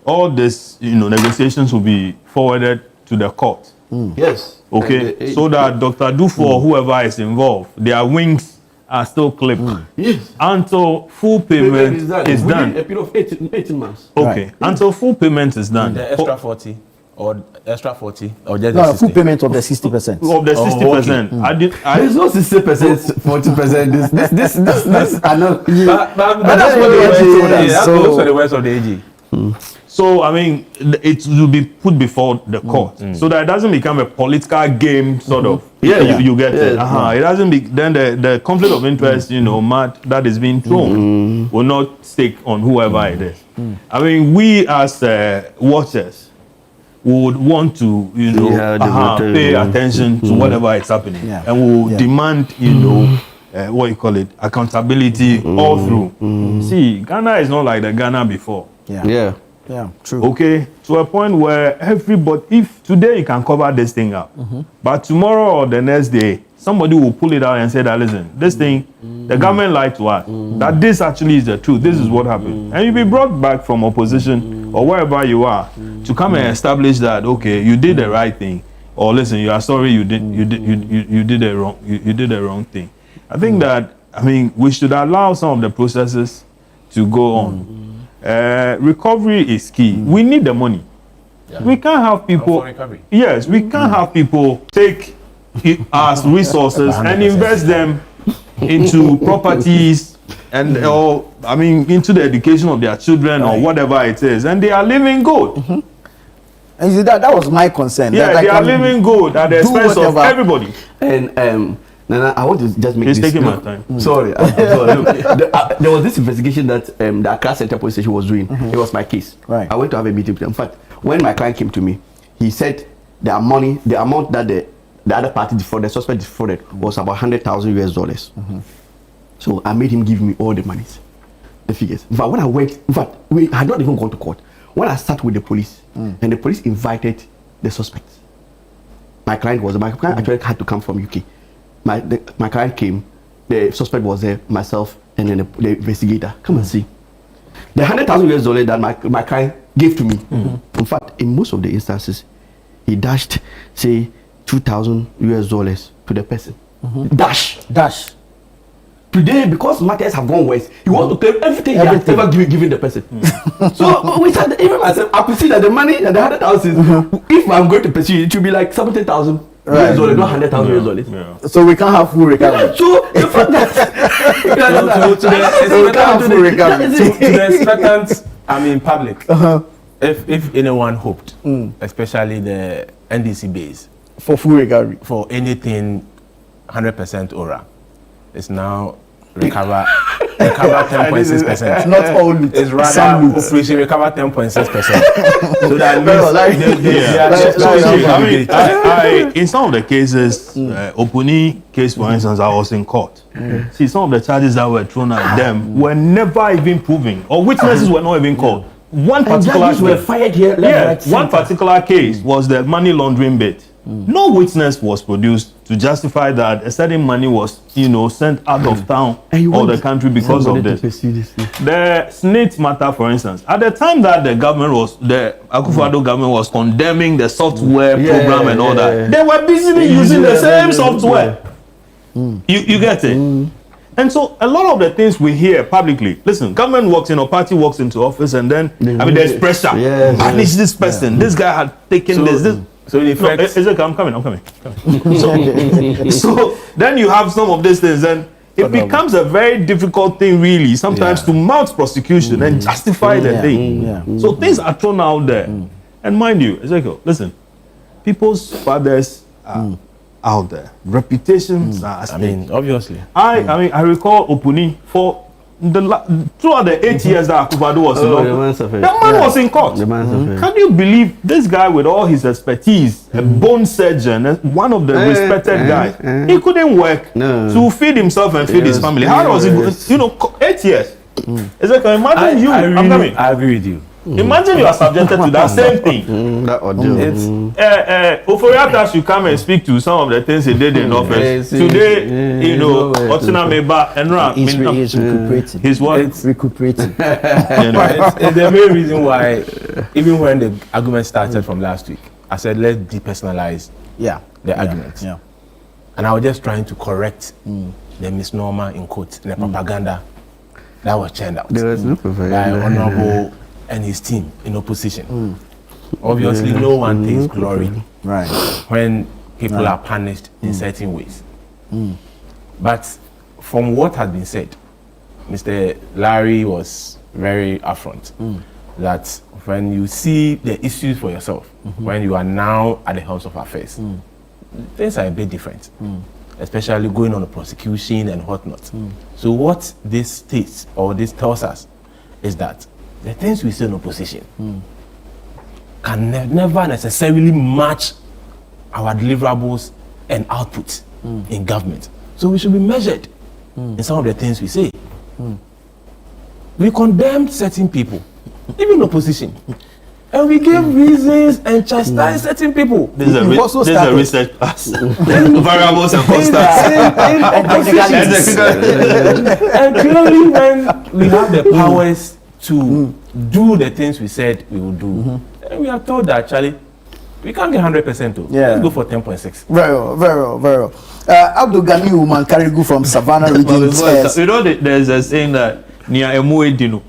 all this, negotiations will be forwarded to the court. Yes. Okay, so that Dr. Duffour or whoever is involved, their wings are still clipped Yes. until full payment is Within done. a period of 18 months. Okay, Right. until full payment is done. The extra 40 or just no, the full 60? payment of the 60%. Of the 60%, There's no 60%, 40%. This are not. But that's what they were told us, Those so- are the words of the AG. So I mean, it will be put before the court, so that it doesn't become a political game sort of. Yeah. You get it. Yeah. It doesn't be then the conflict of interest, mat that is being thrown will not stake on whoever it is. I mean, we as watchers would want to, pay attention to whatever is happening, and we will demand, what you call it, accountability all through. See, Ghana is not like the Ghana before. Yeah. Yeah, true. Okay, to a point where everybody, if today you can cover this thing up, but tomorrow or the next day, somebody will pull it out and say that, listen, this thing, the government lied to us, that this actually is the truth, this is what happened. And you'll be brought back from opposition or wherever you are to come and establish that, okay, you did the right thing, or listen, you are sorry you did the wrong thing. I think that, I mean, we should allow some of the processes to go on. Recovery is key. We need the money. We can't have people. Yes, we can't have people take it as resources and invest them into properties and into the education of their children or whatever it is, and they are living good. And you see, that was my concern. Yeah, they are living good at the expense of everybody. And Nana, I want to just make He's this. taking my time. Sorry. I'm sorry. Look, there was this investigation that the Accra Center Police Station was doing. It was my case. Right. I went to have a meeting with them. In fact, when my client came to me, he said the amount that the other party defrauded, the suspect defrauded, was about $100,000. So I made him give me all the monies, the figures. In fact, we had not even gone to court. When I sat with the police, and the police invited the suspects, my client actually had to come from UK. My client came, the suspect was there, myself, and then the investigator. Come and see. The $100,000 that my client gave to me, in fact, in most of the instances, he dashed, say, $2,000 to the person. Dash. Today, because matters have gone worse, he wants to claim everything he has ever given the person. So we said, even myself, I could see that the money and the $100,000, if I'm going to pursue it, should be like $70,000. Right. Not $100,000. So we can't have full recovery. So the fact to the expectants, I mean public, if anyone hoped, especially the NDC base, for full recovery, for anything 100% ORA, it's now recover 10.6%. Not all loot. It's rather operation recover 10.6%. So that means in some of the cases, Opuni case for instance, I was in court. See, some of the charges that were thrown at them were never even proven, or witnesses were not even called. One particular were fired here. One particular case was the money laundering bit. No witness was produced to justify that a certain money was, sent out of town or the country because of this. The SNIT matter, for instance, at the time that the Akufo-Addo government was condemning the software program and all that, they were busily using the same software. You get it? And so a lot of the things we hear publicly, listen, government walks in or party walks into office and then, there's pressure. Punish this person. This guy had taken this. So in effect, I'm coming. So then you have some of these things, and it becomes a very difficult thing, really, sometimes to mount prosecution and justify the thing. So things are thrown out there, and mind you, Ezekiel, listen, people's fathers are out there, reputations are at stake. I mean, obviously. I recall Opuni for throughout the 8 years that Akufo-Addo was in office, the man was in court. Can you believe this guy with all his expertise, a bone surgeon, one of the respected guys, he couldn't work to feed himself and feed his family. How was it? 8 years. It's like, imagine I agree with you. Imagine you are subjected to that same thing. That ordeal. Oforiatta should come and speak to some of the things he did in office. Today, Otina Meba and he's recuperating. He's what? It's recuperating. It's the main reason why, even when the argument started from last week, I said let's depersonalize the argument. And I was just trying to correct the misnomer in quotes, the propaganda that was churned out by Honorable and his team in opposition. Obviously, no one takes glory when people are punished in certain ways. But from what has been said, Mr. Larry was very upfront that when you see the issues for yourself, when you are now at the helm of affairs, things are a bit different, especially going on the prosecution and whatnot. So what this states or this tells us is that the things we say in opposition can never necessarily match our deliverables and output in government. So we should be measured in some of the things we say. We condemned certain people, even opposition, and we gave reasons and chastised certain people. This is a research class. Variables and constants. And clearly when we have the powers to do the things we said we will do, and we are told that, Charlie, we can't get 100% too. Let's go for 10.6. Very well, very well, very well. Abdul Ghani Uman Karigu from Savannah region says, you know, there's a saying that Nia Emue Dino.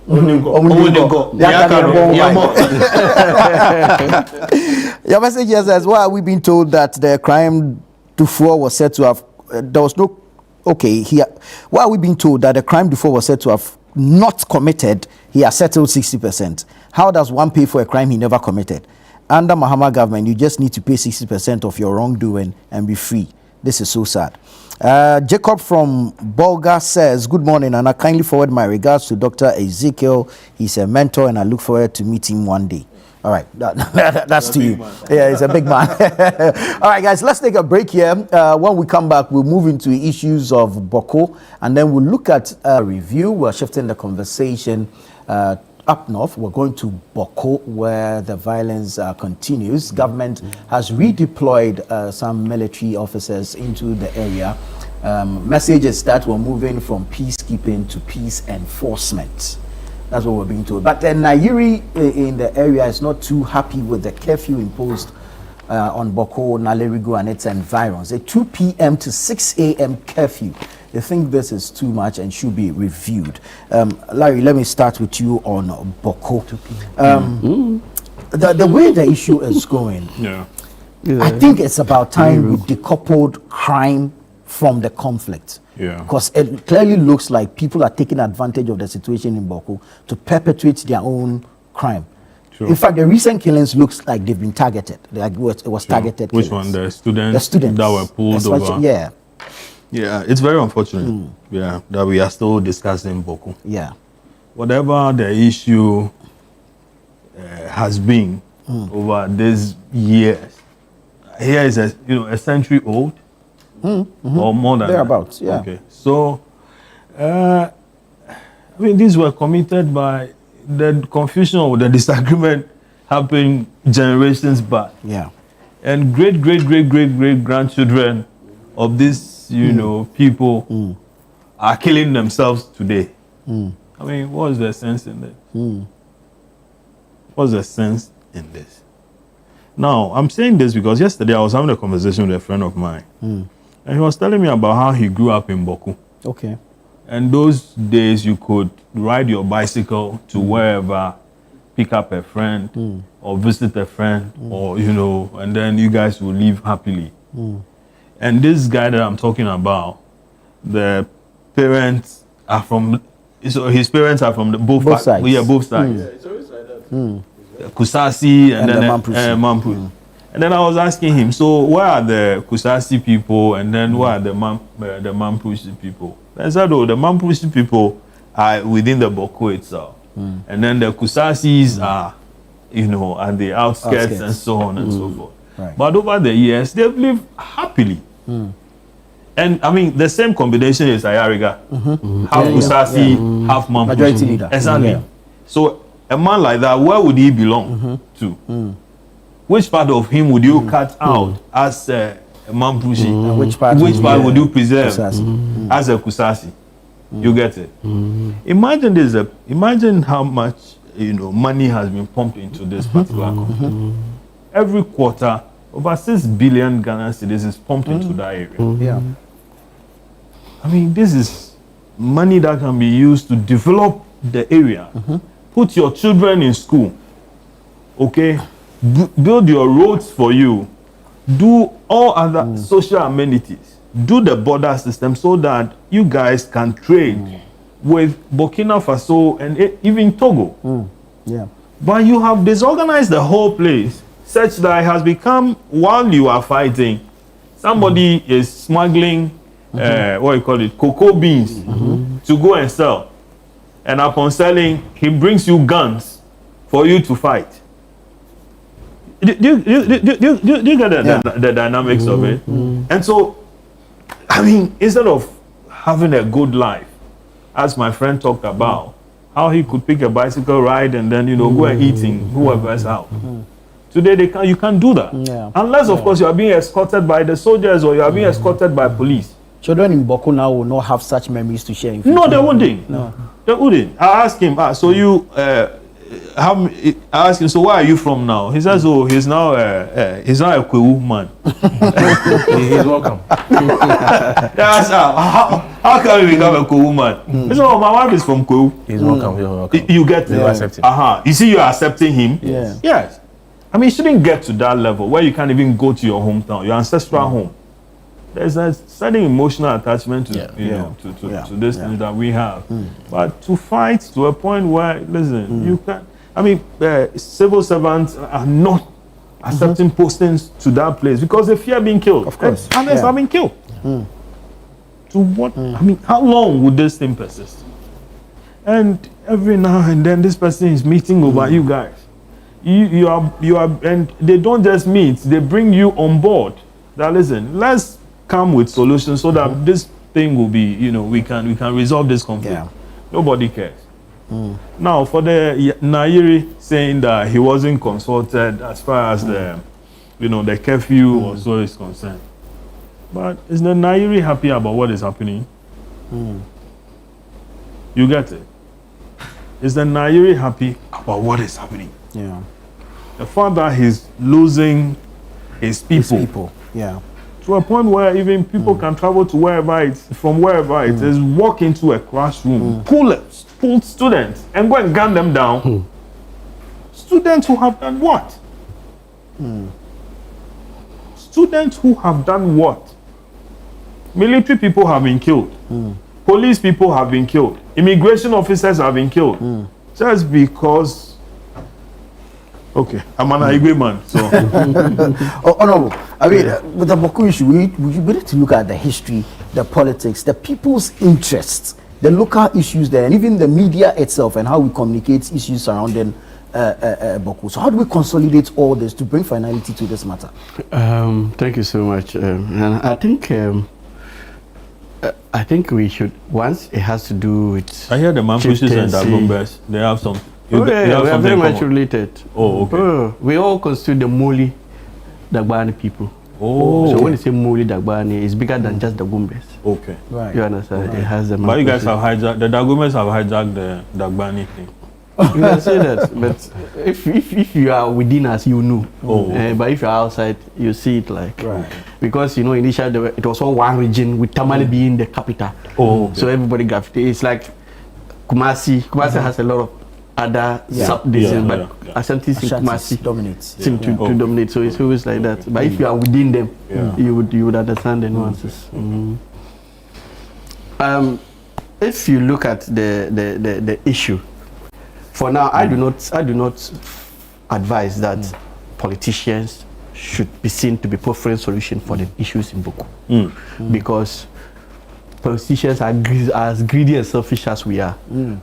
Your message here says, why are we being told that the crime Duffour was said to have, there was no, okay, here, why are we being told that the crime Duffour was said to have not committed, he has settled 60%? How does one pay for a crime he never committed? Under Mahama government, you just need to pay 60% of your wrongdoing and be free. This is so sad. Jacob from Bolga says, good morning, and I kindly forward my regards to Dr. Ezekiel. He's a mentor, and I look forward to meeting him one day. All right, that's to you. Yeah, he's a big man. All right, guys, let's take a break here. When we come back, we'll move into issues of Bawku, and then we'll look at a review. We're shifting the conversation up north. We're going to Bawku, where the violence continues. Government has redeployed some military officers into the area. Message is that we're moving from peacekeeping to peace enforcement. That's what we're being told. But the Nairi in the area is not too happy with the curfew imposed on Bawku, Nalerigo, and its environs. A 2 p.m. to 6 a.m. curfew. They think this is too much and should be reviewed. Larry, let me start with you on Bawku. The way the issue is going, I think it's about time we decoupled crime from the conflict. Because it clearly looks like people are taking advantage of the situation in Bawku to perpetuate their own crime. In fact, the recent killings looks like they've been targeted. Like it was targeted. Which killings. one? The students that were pulled over. Yeah. Yeah, it's very unfortunate. Yeah, that we are still discussing Bawku. Yeah. Whatever the issue has been over these years, here is a century old or more than thereabouts. that. Yeah. Okay, so I mean, these were committed by the confusion or the disagreement happened generations back. Yeah. And great grandchildren of these people are killing themselves today. I mean, what's the sense in this? What's the sense in this? Now, I'm saying this because yesterday I was having a conversation with a friend of mine, and he was telling me about how he grew up in Bawku. Okay. And those days you could ride your bicycle to wherever, pick up a friend or visit a friend, or and then you guys will live happily. And this guy that I'm talking about, the parents are from, so his parents are from both sides. Yeah, both sides. Yeah, it's always like that. Kusasi and then the Mampusi. And then I was asking him, so where are the Kusasi people and then where are the Mampusi people? I said, oh, the Mampusi people are within the Bawku itself. And then the Kusasis are, at the outskirts and so on and so forth. Right. But over the years, they've lived happily. And I mean, the same combination is Ayariga. Half Kusasi, half Mampusi. Majority leader. Exactly. So a man like that, where would he belong to? Which part of him would you cut out as a Mampusi? Which part would you preserve Kusasi. as a Kusasi? You get it? Imagine this. Imagine how much money has been pumped into this particular country. Every quarter, over 6 billion Ghana cedis is pumped into that area. Yeah. I mean, this is money that can be used to develop the area. Put your children in school. Okay? Build your roads for you. Do all other social amenities. Do the border system so that you guys can trade with Burkina Faso and even Togo. Yeah. But you have disorganized the whole place such that it has become, while you are fighting, somebody is smuggling, what you call it, cocoa beans to go and sell. And upon selling, he brings you guns for you to fight. Do you get the dynamics of it? And so, I mean, instead of having a good life, as my friend talked about, how he could pick a bicycle ride and then, go and eat in whoever's house. Today, you can't do that. Yeah. Unless, of course, you are being escorted by the soldiers or you are being escorted by police. Children in Bawku now will not have such memories to share. In future. No, they wouldn't. No. They wouldn't. I asked him, I asked him, so where are you from now? He says, oh, he's now a Kwewu man. He's welcome. That's how can we become a Kwewu man? He said, oh, my wife is from Kwewu. He's welcome. You're welcome. You get it. You accept him. You see, you're accepting him. Yeah. Yes. I mean, you shouldn't get to that level where you can't even go to your hometown, your ancestral home. There's a certain emotional attachment to to this thing that we have. But to fight to a point where, listen, you can. I mean, civil servants are not accepting postings to that place because they fear being killed. Of course, others have been killed. To what? I mean, how long would this thing persist? And every now and then, this person is meeting over you guys. You are, and they don't just meet; they bring you on board. That listen, let's come with solutions so that this thing will be, we can resolve this conflict. Yeah. Nobody cares. Now, for the Nairi saying that he wasn't consulted as far as the curfew or so is concerned, but is the Nairi happy about what is happening? You get it? Is the Nairi happy about what is happening? Yeah. The fact that he's losing his people. Yeah. To a point where even people can travel to wherever it is, walk into a classroom, pull students and go and gun them down. Students who have done what? Students who have done what? Military people have been killed. Police people have been killed. Immigration officers have been killed. Just because. Okay, I'm an Igwe man, so. Honorable, I mean, with the Bawku issue, we need to look at the history, the politics, the people's interests, the local issues there, and even the media itself, and how we communicate issues surrounding Bawku. So how do we consolidate all this to bring finality to this matter? Thank you so much. And I think we should, once it has to do with. I hear the Mampushes and the Agumbes, they have some. We are very much related. Oh, okay. We all constitute the Moli Dagbani people. Oh. So when you say Moli Dagbani, it's bigger than just the Agumbes. Okay. Right. You understand? It has the. But you guys have hijacked, the Dagumbes have hijacked the Dagbani thing. You can say that, but if you are within us, you know. Oh, okay. But if you're outside, you see it like. Right. Because initially it was all one region with Tamale being the capital. Oh, okay. So everybody gravitated. It's like Kumasi. Kumasi has a lot of other sub-divisions, but Ashantis in Kumasi dominates. seem to dominate. So it's always like that. But if you are within them, you would understand the nuances. If you look at the issue, for now, I do not advise that politicians should be seen to be preferring solution for the issues in Bawku, because politicians are as greedy and selfish as we are.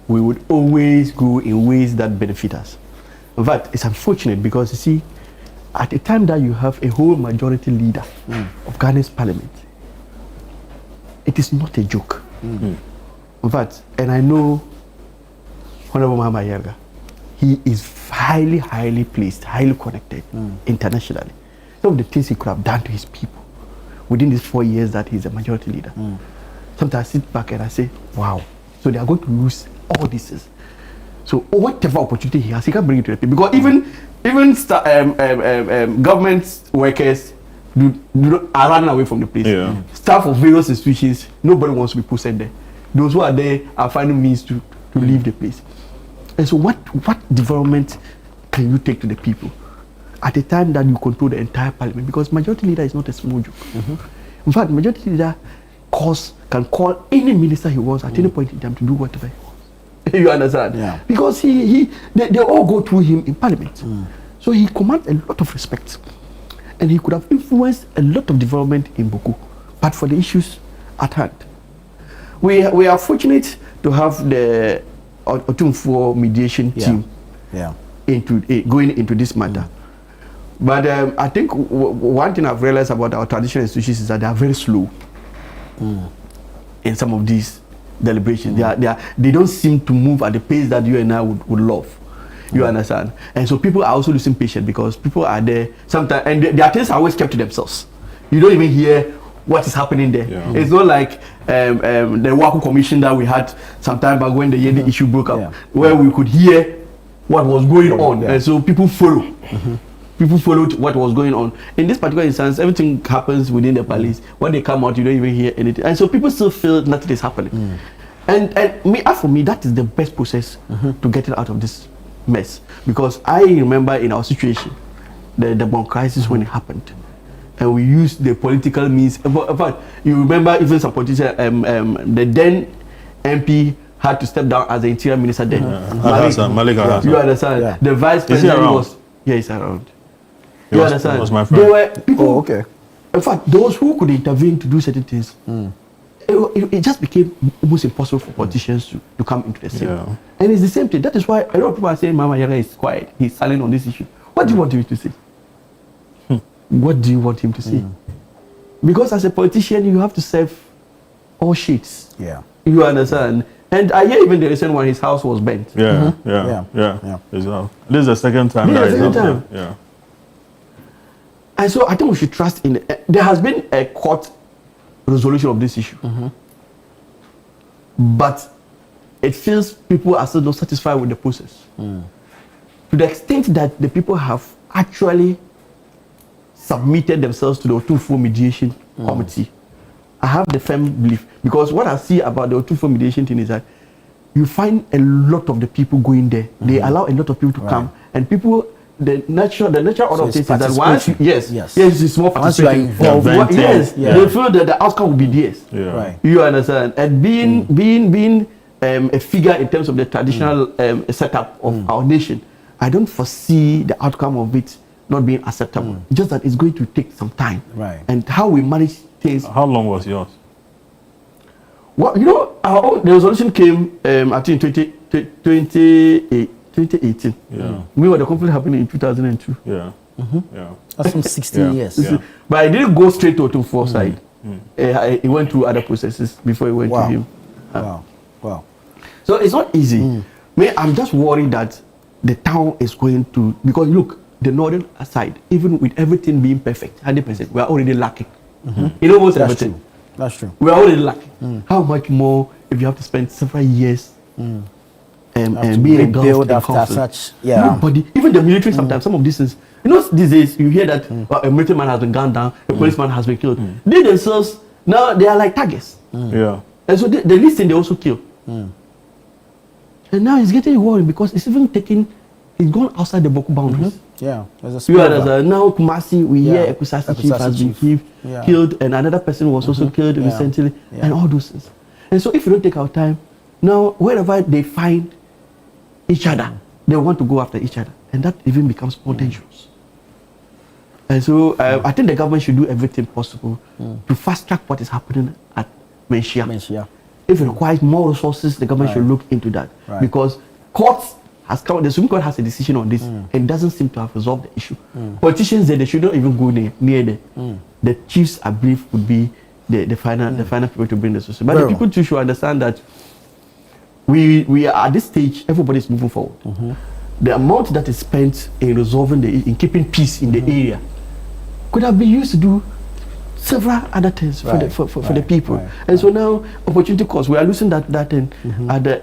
We would always go in ways that benefit us. In fact, it's unfortunate because you see, at the time that you have a whole majority leader of Ghana's parliament, it is not a joke. In fact, and I know Honorable Mahama Yerga, he is highly placed, highly connected internationally. Some of the things he could have done to his people within these 4 years that he's a majority leader. Sometimes I sit back and I say, wow, so they are going to lose all this. So whatever opportunity he has, he can bring it to the people. Because even government workers are running away from the place. Yeah. Staff of various institutions, nobody wants to be posted there. Those who are there are finding means to leave the place. And so what development can you take to the people at the time that you control the entire parliament? Because majority leader is not a small joke. In fact, majority leader can call any minister he wants at any point in time to do whatever he wants. You understand? Yeah. Because they all go through him in Parliament. So he commands a lot of respect. And he could have influenced a lot of development in Bawku, but for the issues at hand. We are fortunate to have the Duffour mediation team going into this matter. But I think one thing I've realized about our traditional institutions is that they are very slow in some of these deliberations. They don't seem to move at the pace that you and I would love. You understand? And so people are also losing patience because people are there sometimes, and their things are always kept to themselves. You don't even hear what is happening there. It's not like the Bawku commission that we had some time back when the Yedi issue broke up, where we could hear what was going on, and so people follow. People followed what was going on. In this particular instance, everything happens within the police. When they come out, you don't even hear anything, and so people still feel nothing is happening. And for me, that is the best process to get it out of this mess, because I remember in our situation the bond crisis when it happened, and we used the political means. But you remember even some politicians, the then MP had to step down as the interior minister then. Malik. You understand? The vice president was he's around. You understand? Was my friend. There were people. In fact, those who could intervene to do certain things. It just became almost impossible for politicians to come into the scene. And it's the same thing. That is why a lot of people are saying Mama Yaga is quiet. He's silent on this issue. What do you want him to say? What do you want him to say? Because as a politician, you have to serve all shades. You understand? And I hear even the recent one, his house was burnt. Exactly. This is the second time. And so I think we should trust in it. There has been a court resolution of this issue, but it feels people are still not satisfied with the process to the extent that the people have actually submitted themselves to the Duffour mediation committee. I have the firm belief, because what I see about the Duffour mediation thing is that you find a lot of the people going there. They allow a lot of people to come, and people. The natural order of things is that once it's more participating. They feel that the outcome will be theirs. You understand? And being a figure in terms of the traditional setup of our nation, I don't foresee the outcome of it not being acceptable. Just that it's going to take some time. And how we manage things. How long was yours? Well, the resolution came I think in 2018. We were the conflict happening in 2002. That's from 16 years. But I didn't go straight to Duffour side. It went through other processes before it went to him. Wow. So it's not easy. I'm just worried that the town is going to, because look, the northern side, even with everything being perfect, 100%, we are already lacking. In almost everything. That's true. We are already lacking. How much more if you have to spend several years and being engulfed in conflict? Such, nobody, even the military sometimes, some of these things, these days you hear that a military man has been gunned down, a policeman has been killed. They themselves, now they are like targets. And so the least thing they also kill. And now he's getting worried because it's even he's gone outside the Bawku boundaries. There's You understand? Now Kumasi, we hear Ekusasi chief has been killed, and another person was also killed recently, and all those things. And so if you don't take our time, now wherever they find each other, they want to go after each other, and that even becomes more dangerous. And so I think the government should do everything possible to fast track what is happening at Menchia. If it requires more resources, the government should look into that, because courts has come. The Supreme Court has a decision on this, and doesn't seem to have resolved the issue. Politicians they shouldn't even go near there. The chiefs, I believe, would be the final people to bring the solution. But the people too should understand that we are at this stage. Everybody is moving forward. The amount that is spent in resolving in keeping peace in the area could have been used to do several other things for the people. And so now opportunity cost, we are losing that thing.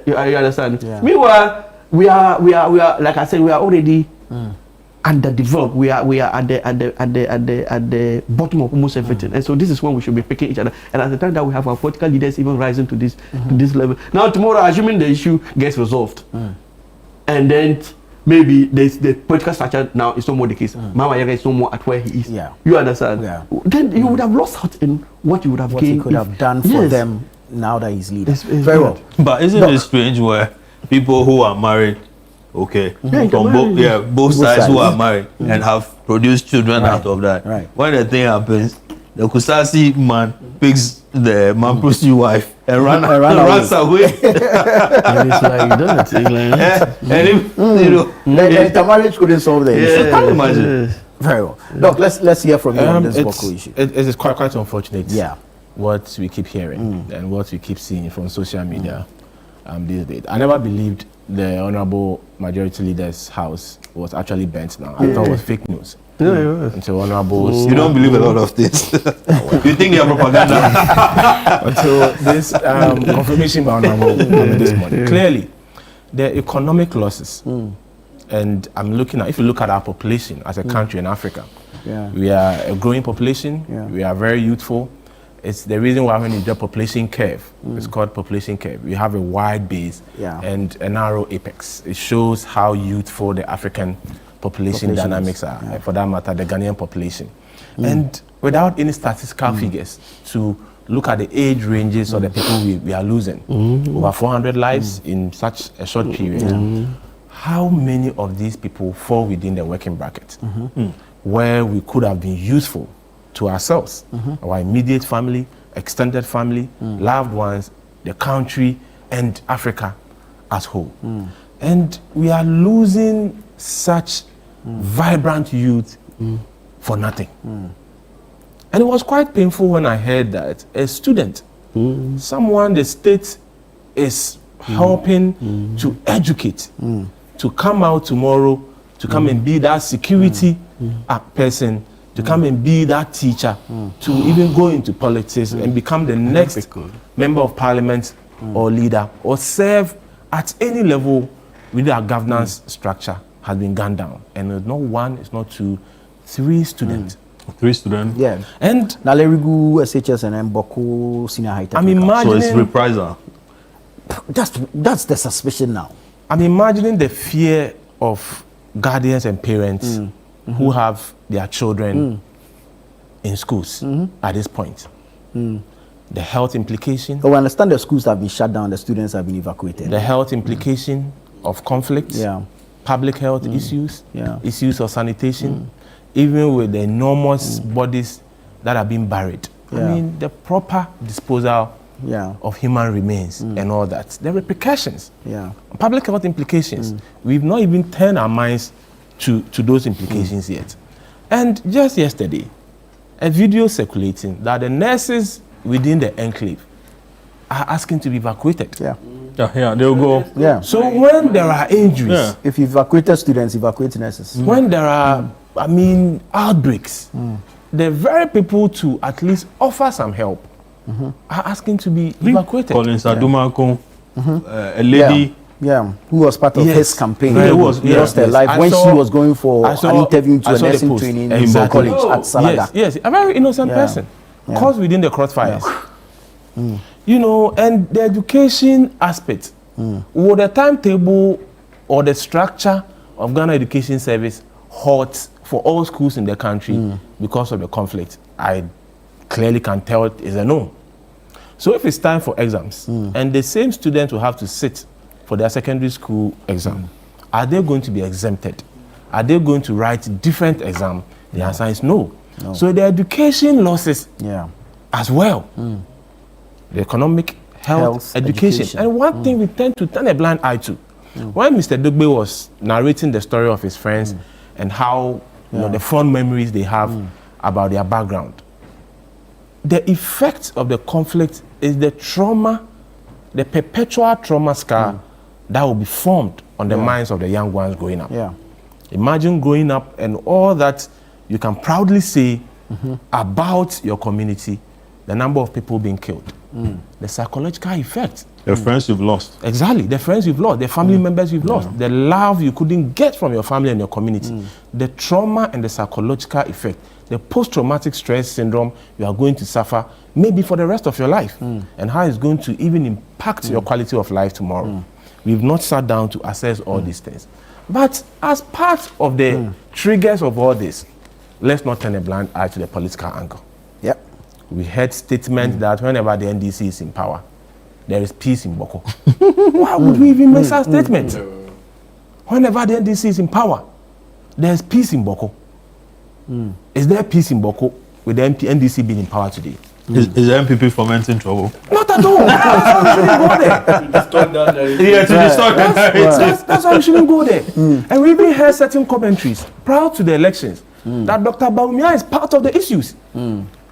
You understand? Meanwhile, we are like I said, we are already underdeveloped. We are at the bottom of almost everything. And so this is when we should be picking each other. And at the time that we have our political leaders even rising to this level. Now tomorrow, assuming the issue gets resolved, and then maybe the political structure now is no more the case. Mama Yaga is no more at where he is. You understand? Then you would have lost out in what you would have gained. What he could have done for them now that he's leader. Very well. But isn't it strange where people who are married, okay, Yeah, from both sides who are married and have produced children Right. out of that. Right. When the thing happens, the Kusasi man picks the Mamprosi wife and runs away. And it's like that. It's like, And if, you know, The marriage couldn't solve the issue. can you imagine? Very well. Doc, let's hear from you on this Bawku issue. It is quite unfortunate. Yeah. What we keep hearing and what we keep seeing from social media these days. I never believed the Honorable Majority Leader's house was actually burnt now. I thought it was fake news. Until Honorable... You don't believe a lot of things. You think they're propaganda. Until this confirmation by Honorable this morning. Clearly, the economic losses, and I'm looking at, if you look at our population as a country in Africa, we are a growing population, we are very youthful. It's the reason why when you do a population curve, it's called population curve. We have a wide base and a narrow apex. It shows how youthful the African population dynamics are, for that matter, the Ghanaian population. And without any statistical figures to look at the age ranges of the people we are losing, over 400 lives in such a short period, how many of these people fall within the working bracket, where we could have been useful to ourselves, our immediate family, extended family, loved ones, the country, and Africa as whole. And we are losing such vibrant youth for nothing. And it was quite painful when I heard that a student, someone the state is helping to educate, to come out tomorrow, to come and be that security person, to come and be that teacher, to even go into politics and become the next member of parliament or leader, or serve at any level with our governance structure has been gunned down. And it's not one, it's not two, 3 students. 3 students. Yeah. And Nalerigu, SHS, and Bawku Senior High Technical. I'm imagining... So it's reprisal. That's the suspicion now. I'm imagining the fear of guardians and parents who have their children in schools at this point. The health implication. So we understand the schools have been shut down, the students have been evacuated. The health implication of conflicts, public health issues, issues of sanitation, even with the enormous bodies that are being buried. I mean, the proper disposal of human remains and all that. The repercussions, public health implications. We've not even turned our minds to those implications yet. And just yesterday, a video circulating that the nurses within the enclave are asking to be evacuated. They'll go. So when there are injuries, if you evacuated students, evacuate nurses. when there are, outbreaks, the very people to at least offer some help are asking to be evacuated. Collins Adumako, a lady. Who was part of his campaign. Who lost her life when she was going for an interview to a nursing training in college at Salaga. Yes, a very innocent person, caught within the crossfires. You know, and the education aspect, would the timetable or the structure of Ghana Education Service halt for all schools in the country because of the conflict? I clearly can tell it is a no. So if it's time for exams, and the same students will have to sit for their secondary school exam, are they going to be exempted? Are they going to write different exam? The answer is no. So the education losses as well. The economic, health, education. And one thing we tend to turn a blind eye to. When Mr. Dugbe was narrating the story of his friends and how the fond memories they have about their background, the effect of the conflict is the trauma, the perpetual trauma scar that will be formed on the minds of the young ones growing up. Imagine growing up and all that you can proudly say about your community, the number of people being killed, the psychological effect. The friends you've lost. Exactly, the friends you've lost, the family members you've lost, the love you couldn't get from your family and your community, the trauma and the psychological effect, the post-traumatic stress syndrome you are going to suffer maybe for the rest of your life, and how it's going to even impact your quality of life tomorrow. We've not sat down to assess all these things. But as part of the triggers of all this, let's not turn a blind eye to the political angle. We heard statements that whenever the NDC is in power, there is peace in Bawku. Why would we even make such statements? Whenever the NDC is in power, there's peace in Bawku. Is there peace in Bawku with the NDC being in power today? Is the MPP fomenting trouble? Not at all. That's why we shouldn't go there. Yeah, to distort the narrative. That's why we shouldn't go there. And we even heard certain commentaries prior to the elections that Dr. Bawumia is part of the issues.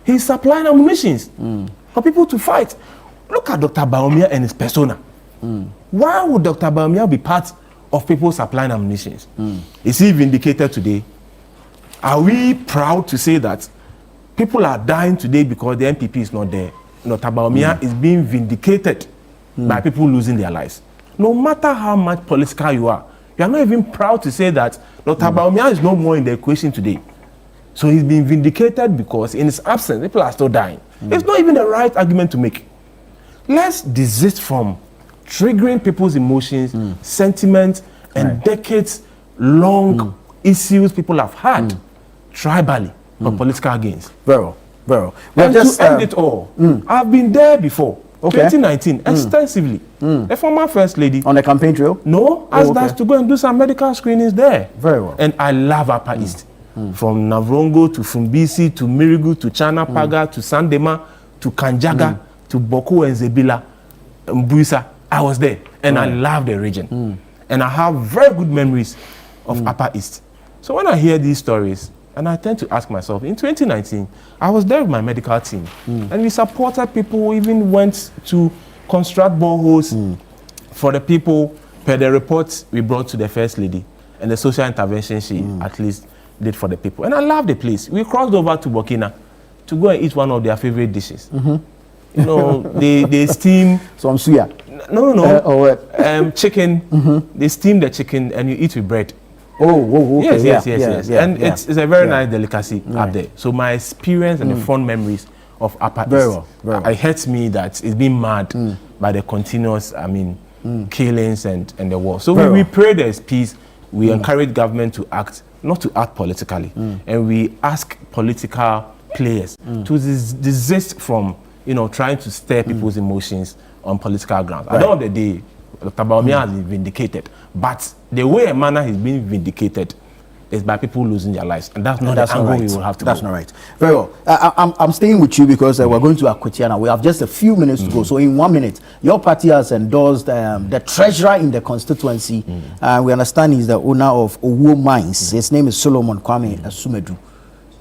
He's supplying ammunitions for people to fight. Look at Dr. Bawumia and his persona. Why would Dr. Bawumia be part of people supplying ammunitions? Is he vindicated today? Are we proud to say that people are dying today because the MPP is not there? Dr. Bawumia is being vindicated by people losing their lives. No matter how much political you are not even proud to say that Dr. Bawumia is no more in the equation today. So he's being vindicated because in his absence, people are still dying. It's not even the right argument to make. Let's desist from triggering people's emotions, sentiments, and decades-long issues people have had tribally for political gains. Very well, very well. And just to end it all, I've been there before, 2019, extensively. The former First Lady. On the campaign trail? No, asked us to go and do some medical screenings there. Very well. And I love Upper East. From Navrongo to Fumbisi to Mirigu to Chana Paga to Sandema to Kanjaga to Bawku and Zebila, Mbuisa. I was there and I love the region. And I have very good memories of Upper East. So when I hear these stories, and I tend to ask myself, in 2019, I was there with my medical team, and we supported people who even went to construct boreholes for the people per the reports we brought to the First Lady and the social intervention she at least did for the people. And I love the place. We crossed over to Burkina to go and eat one of their favorite dishes. You know, they steam... Some suya? No. Chicken. They steam the chicken and you eat with bread. Okay. Yes. And it's a very nice delicacy up there. So my experience and the fond memories of Upper East, it hurts me that it's been marred by the continuous, killings and the war. So we pray there's peace. We encourage government to act, not to act politically. And we ask political players to desist from, trying to stir people's emotions on political grounds. At the end of the day, Dr. Bawumia has been vindicated, but the way a manner is being vindicated is by people losing their lives, and that's not the angle we will have to That's go. not right. Very well. I'm staying with you because we're going to Akwetiana. We have just a few minutes to go. So in 1 minute, your party has endorsed the treasurer in the constituency. We understand he's the owner of Owo Mines. His name is Solomon Kwame Asumedu.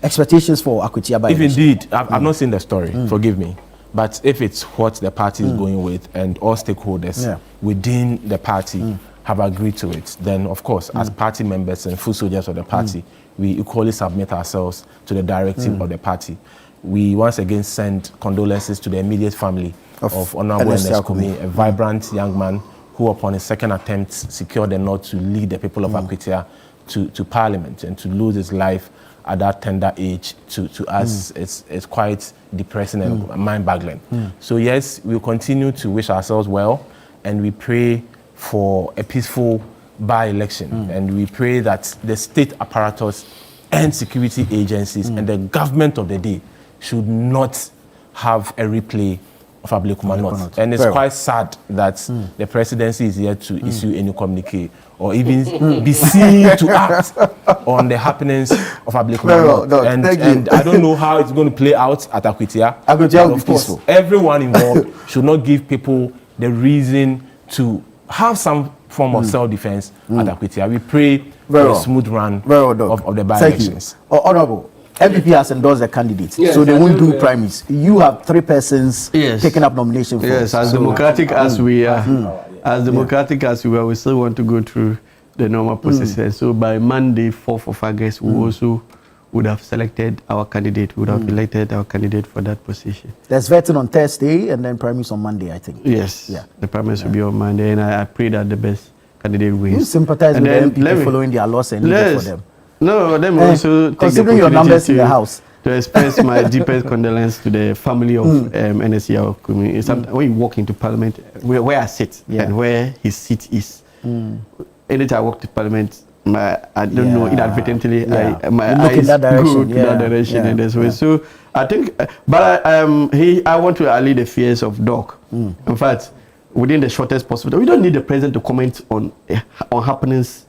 Expectations for Akwetia by If indeed, I've not seen the story, forgive me. But if it's what the party is going with and all stakeholders within the party have agreed to it, then of course, as party members and full soldiers of the party, we equally submit ourselves to the directive of the party. We once again send condolences to the immediate family of Honorable Ernest Kumi, a vibrant young man who upon his second attempt secured the nod to lead the people of Akwetia to parliament, and to lose his life at that tender age to us it's quite depressing and mind-boggling. So yes, we'll continue to wish ourselves well, and we pray for a peaceful by-election, and we pray that the state apparatus and security agencies and the government of the day should not have a replay of Ablekuma North. And it's quite sad that the presidency is here to issue any communique or even be seen to act on the happenings of Ablekuma North. And I don't know how it's going to play out at Akwetia. Akwetia will be of course, peaceful. everyone involved should not give people the reason to have some form of self-defense at Akwetia. We pray for a smooth run of the by-elections. Honorable, MPP has endorsed the candidates, so they won't do primaries. You have 3 persons taking up nomination for Yes, as democratic as we are, we still want to go through the normal process. So by Monday, 4th of August, we also would have selected our candidate, would have elected our candidate for that position. There's vetting on Thursday and then primaries on Monday, I think. Yes, the primaries will be on Monday, and I pray that the best candidate wins. You sympathize with the MPP following their loss and need for them. No, let me also take considering your numbers in the house, to express my deepest condolence to the family of NSC Kumi. When you walk into Parliament, where I sit and where his seat is, anytime I walk to Parliament, I don't know, inadvertently, my eyes go to that direction in this way. So I think, but I want to allay the fears of Doc. In fact, within the shortest possible. We don't need the president to comment on happenings.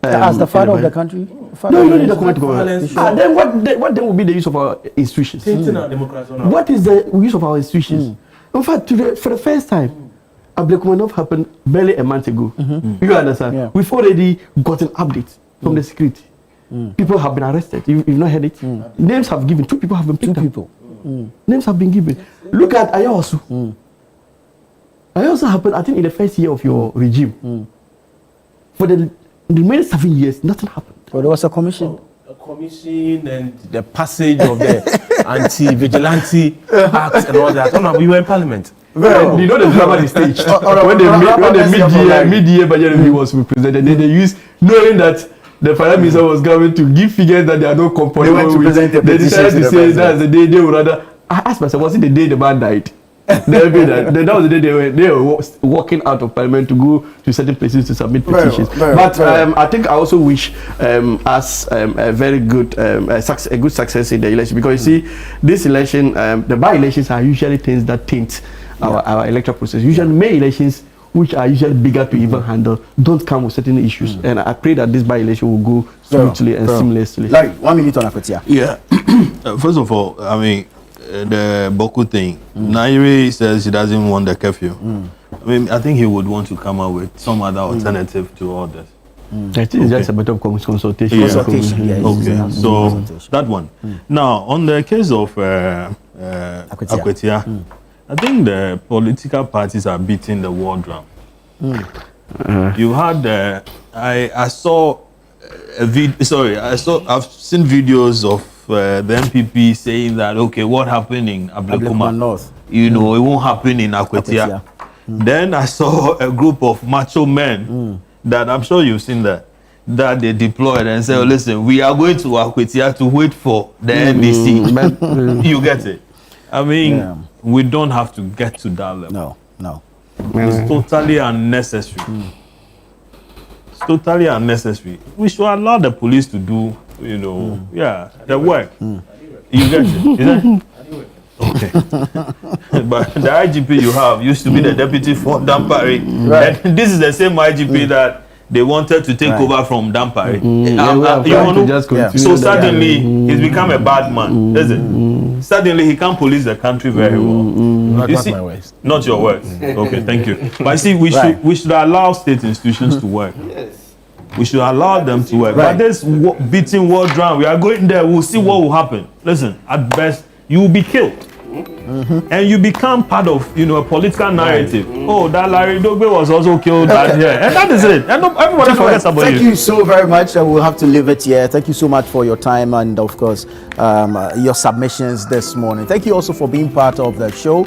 As the father of the country? No, you don't need the comment to comment. Then what then will be the use of our institutions? What is the use of our institutions? In fact, for the first time, Ablekumanoff happened barely a month ago. You understand? Yeah. We've already gotten updates from the security. People have been arrested. You've not heard it? Names have given. 2 people have been picked up. Names have been given. Look at Ayawasu. Ayawasu happened, I think, in the first year of your regime. For the remaining 7 years, nothing happened. Well, there was a commission. A commission and the passage of the anti-vigilante act and all that. Oh no, we were in parliament. Well, you know the drama is staged. When the mid-year budget review was presented, they used, knowing that the Prime Minister was going to give figures that they are not compatible with. They decided to say that's the day they would rather. I asked myself, was it the day the man died? That was the day they were walking out of Parliament to go to certain places to submit petitions. I think I also wish us a very good a good success in the election, because you see, this election, the by-elections are usually things that taint our electoral process. Usually, May elections, which are usually bigger to even handle, don't come with certain issues. And I pray that this by-election will go smoothly and seamlessly. Like 1 minute on Akwetia. Yeah. First of all, I mean, the Bawku thing. Nairi says she doesn't want the curfew. I mean, I think he would want to come up with some other alternative to all this. I think it's just a matter of consultation. Yeah. Okay, so that one. Now, on the case of Akwetia, I think the political parties are beating the war drum. You had, I saw a video. Sorry, I've seen videos of the MPP saying that, okay, what happened in Ablekuma North, you know, it won't happen in Akwetia. Then I saw a group of macho men that I'm sure you've seen that they deployed and said, oh, listen, we are going to Akwetia to wait for the NDC. You get it? I mean, we don't have to get to that level. No. It's totally unnecessary. It's totally unnecessary. We should allow the police to do, you know, the work. You get it? Is that? Okay. But the IGP you have used to be the deputy for Dampari. And this is the same IGP that they wanted to take over from Dampari. So suddenly he's become a bad man, is it? Suddenly he can't police the country very well. Not my words. Not your words. Okay, thank you. But I see, we should allow state institutions to work. We should allow them to work. But this beating war drum, we are going there, we'll see what will happen. Listen, at best, you will be killed. And you become part of, you know, a political narrative. Oh, that Larry Dogbe was also killed that year. And that is it. And everybody forgets about Thank you so very much. We'll have to leave it here. Thank you so much for your time and, of course, your submissions this morning. Thank you also for being part of the show.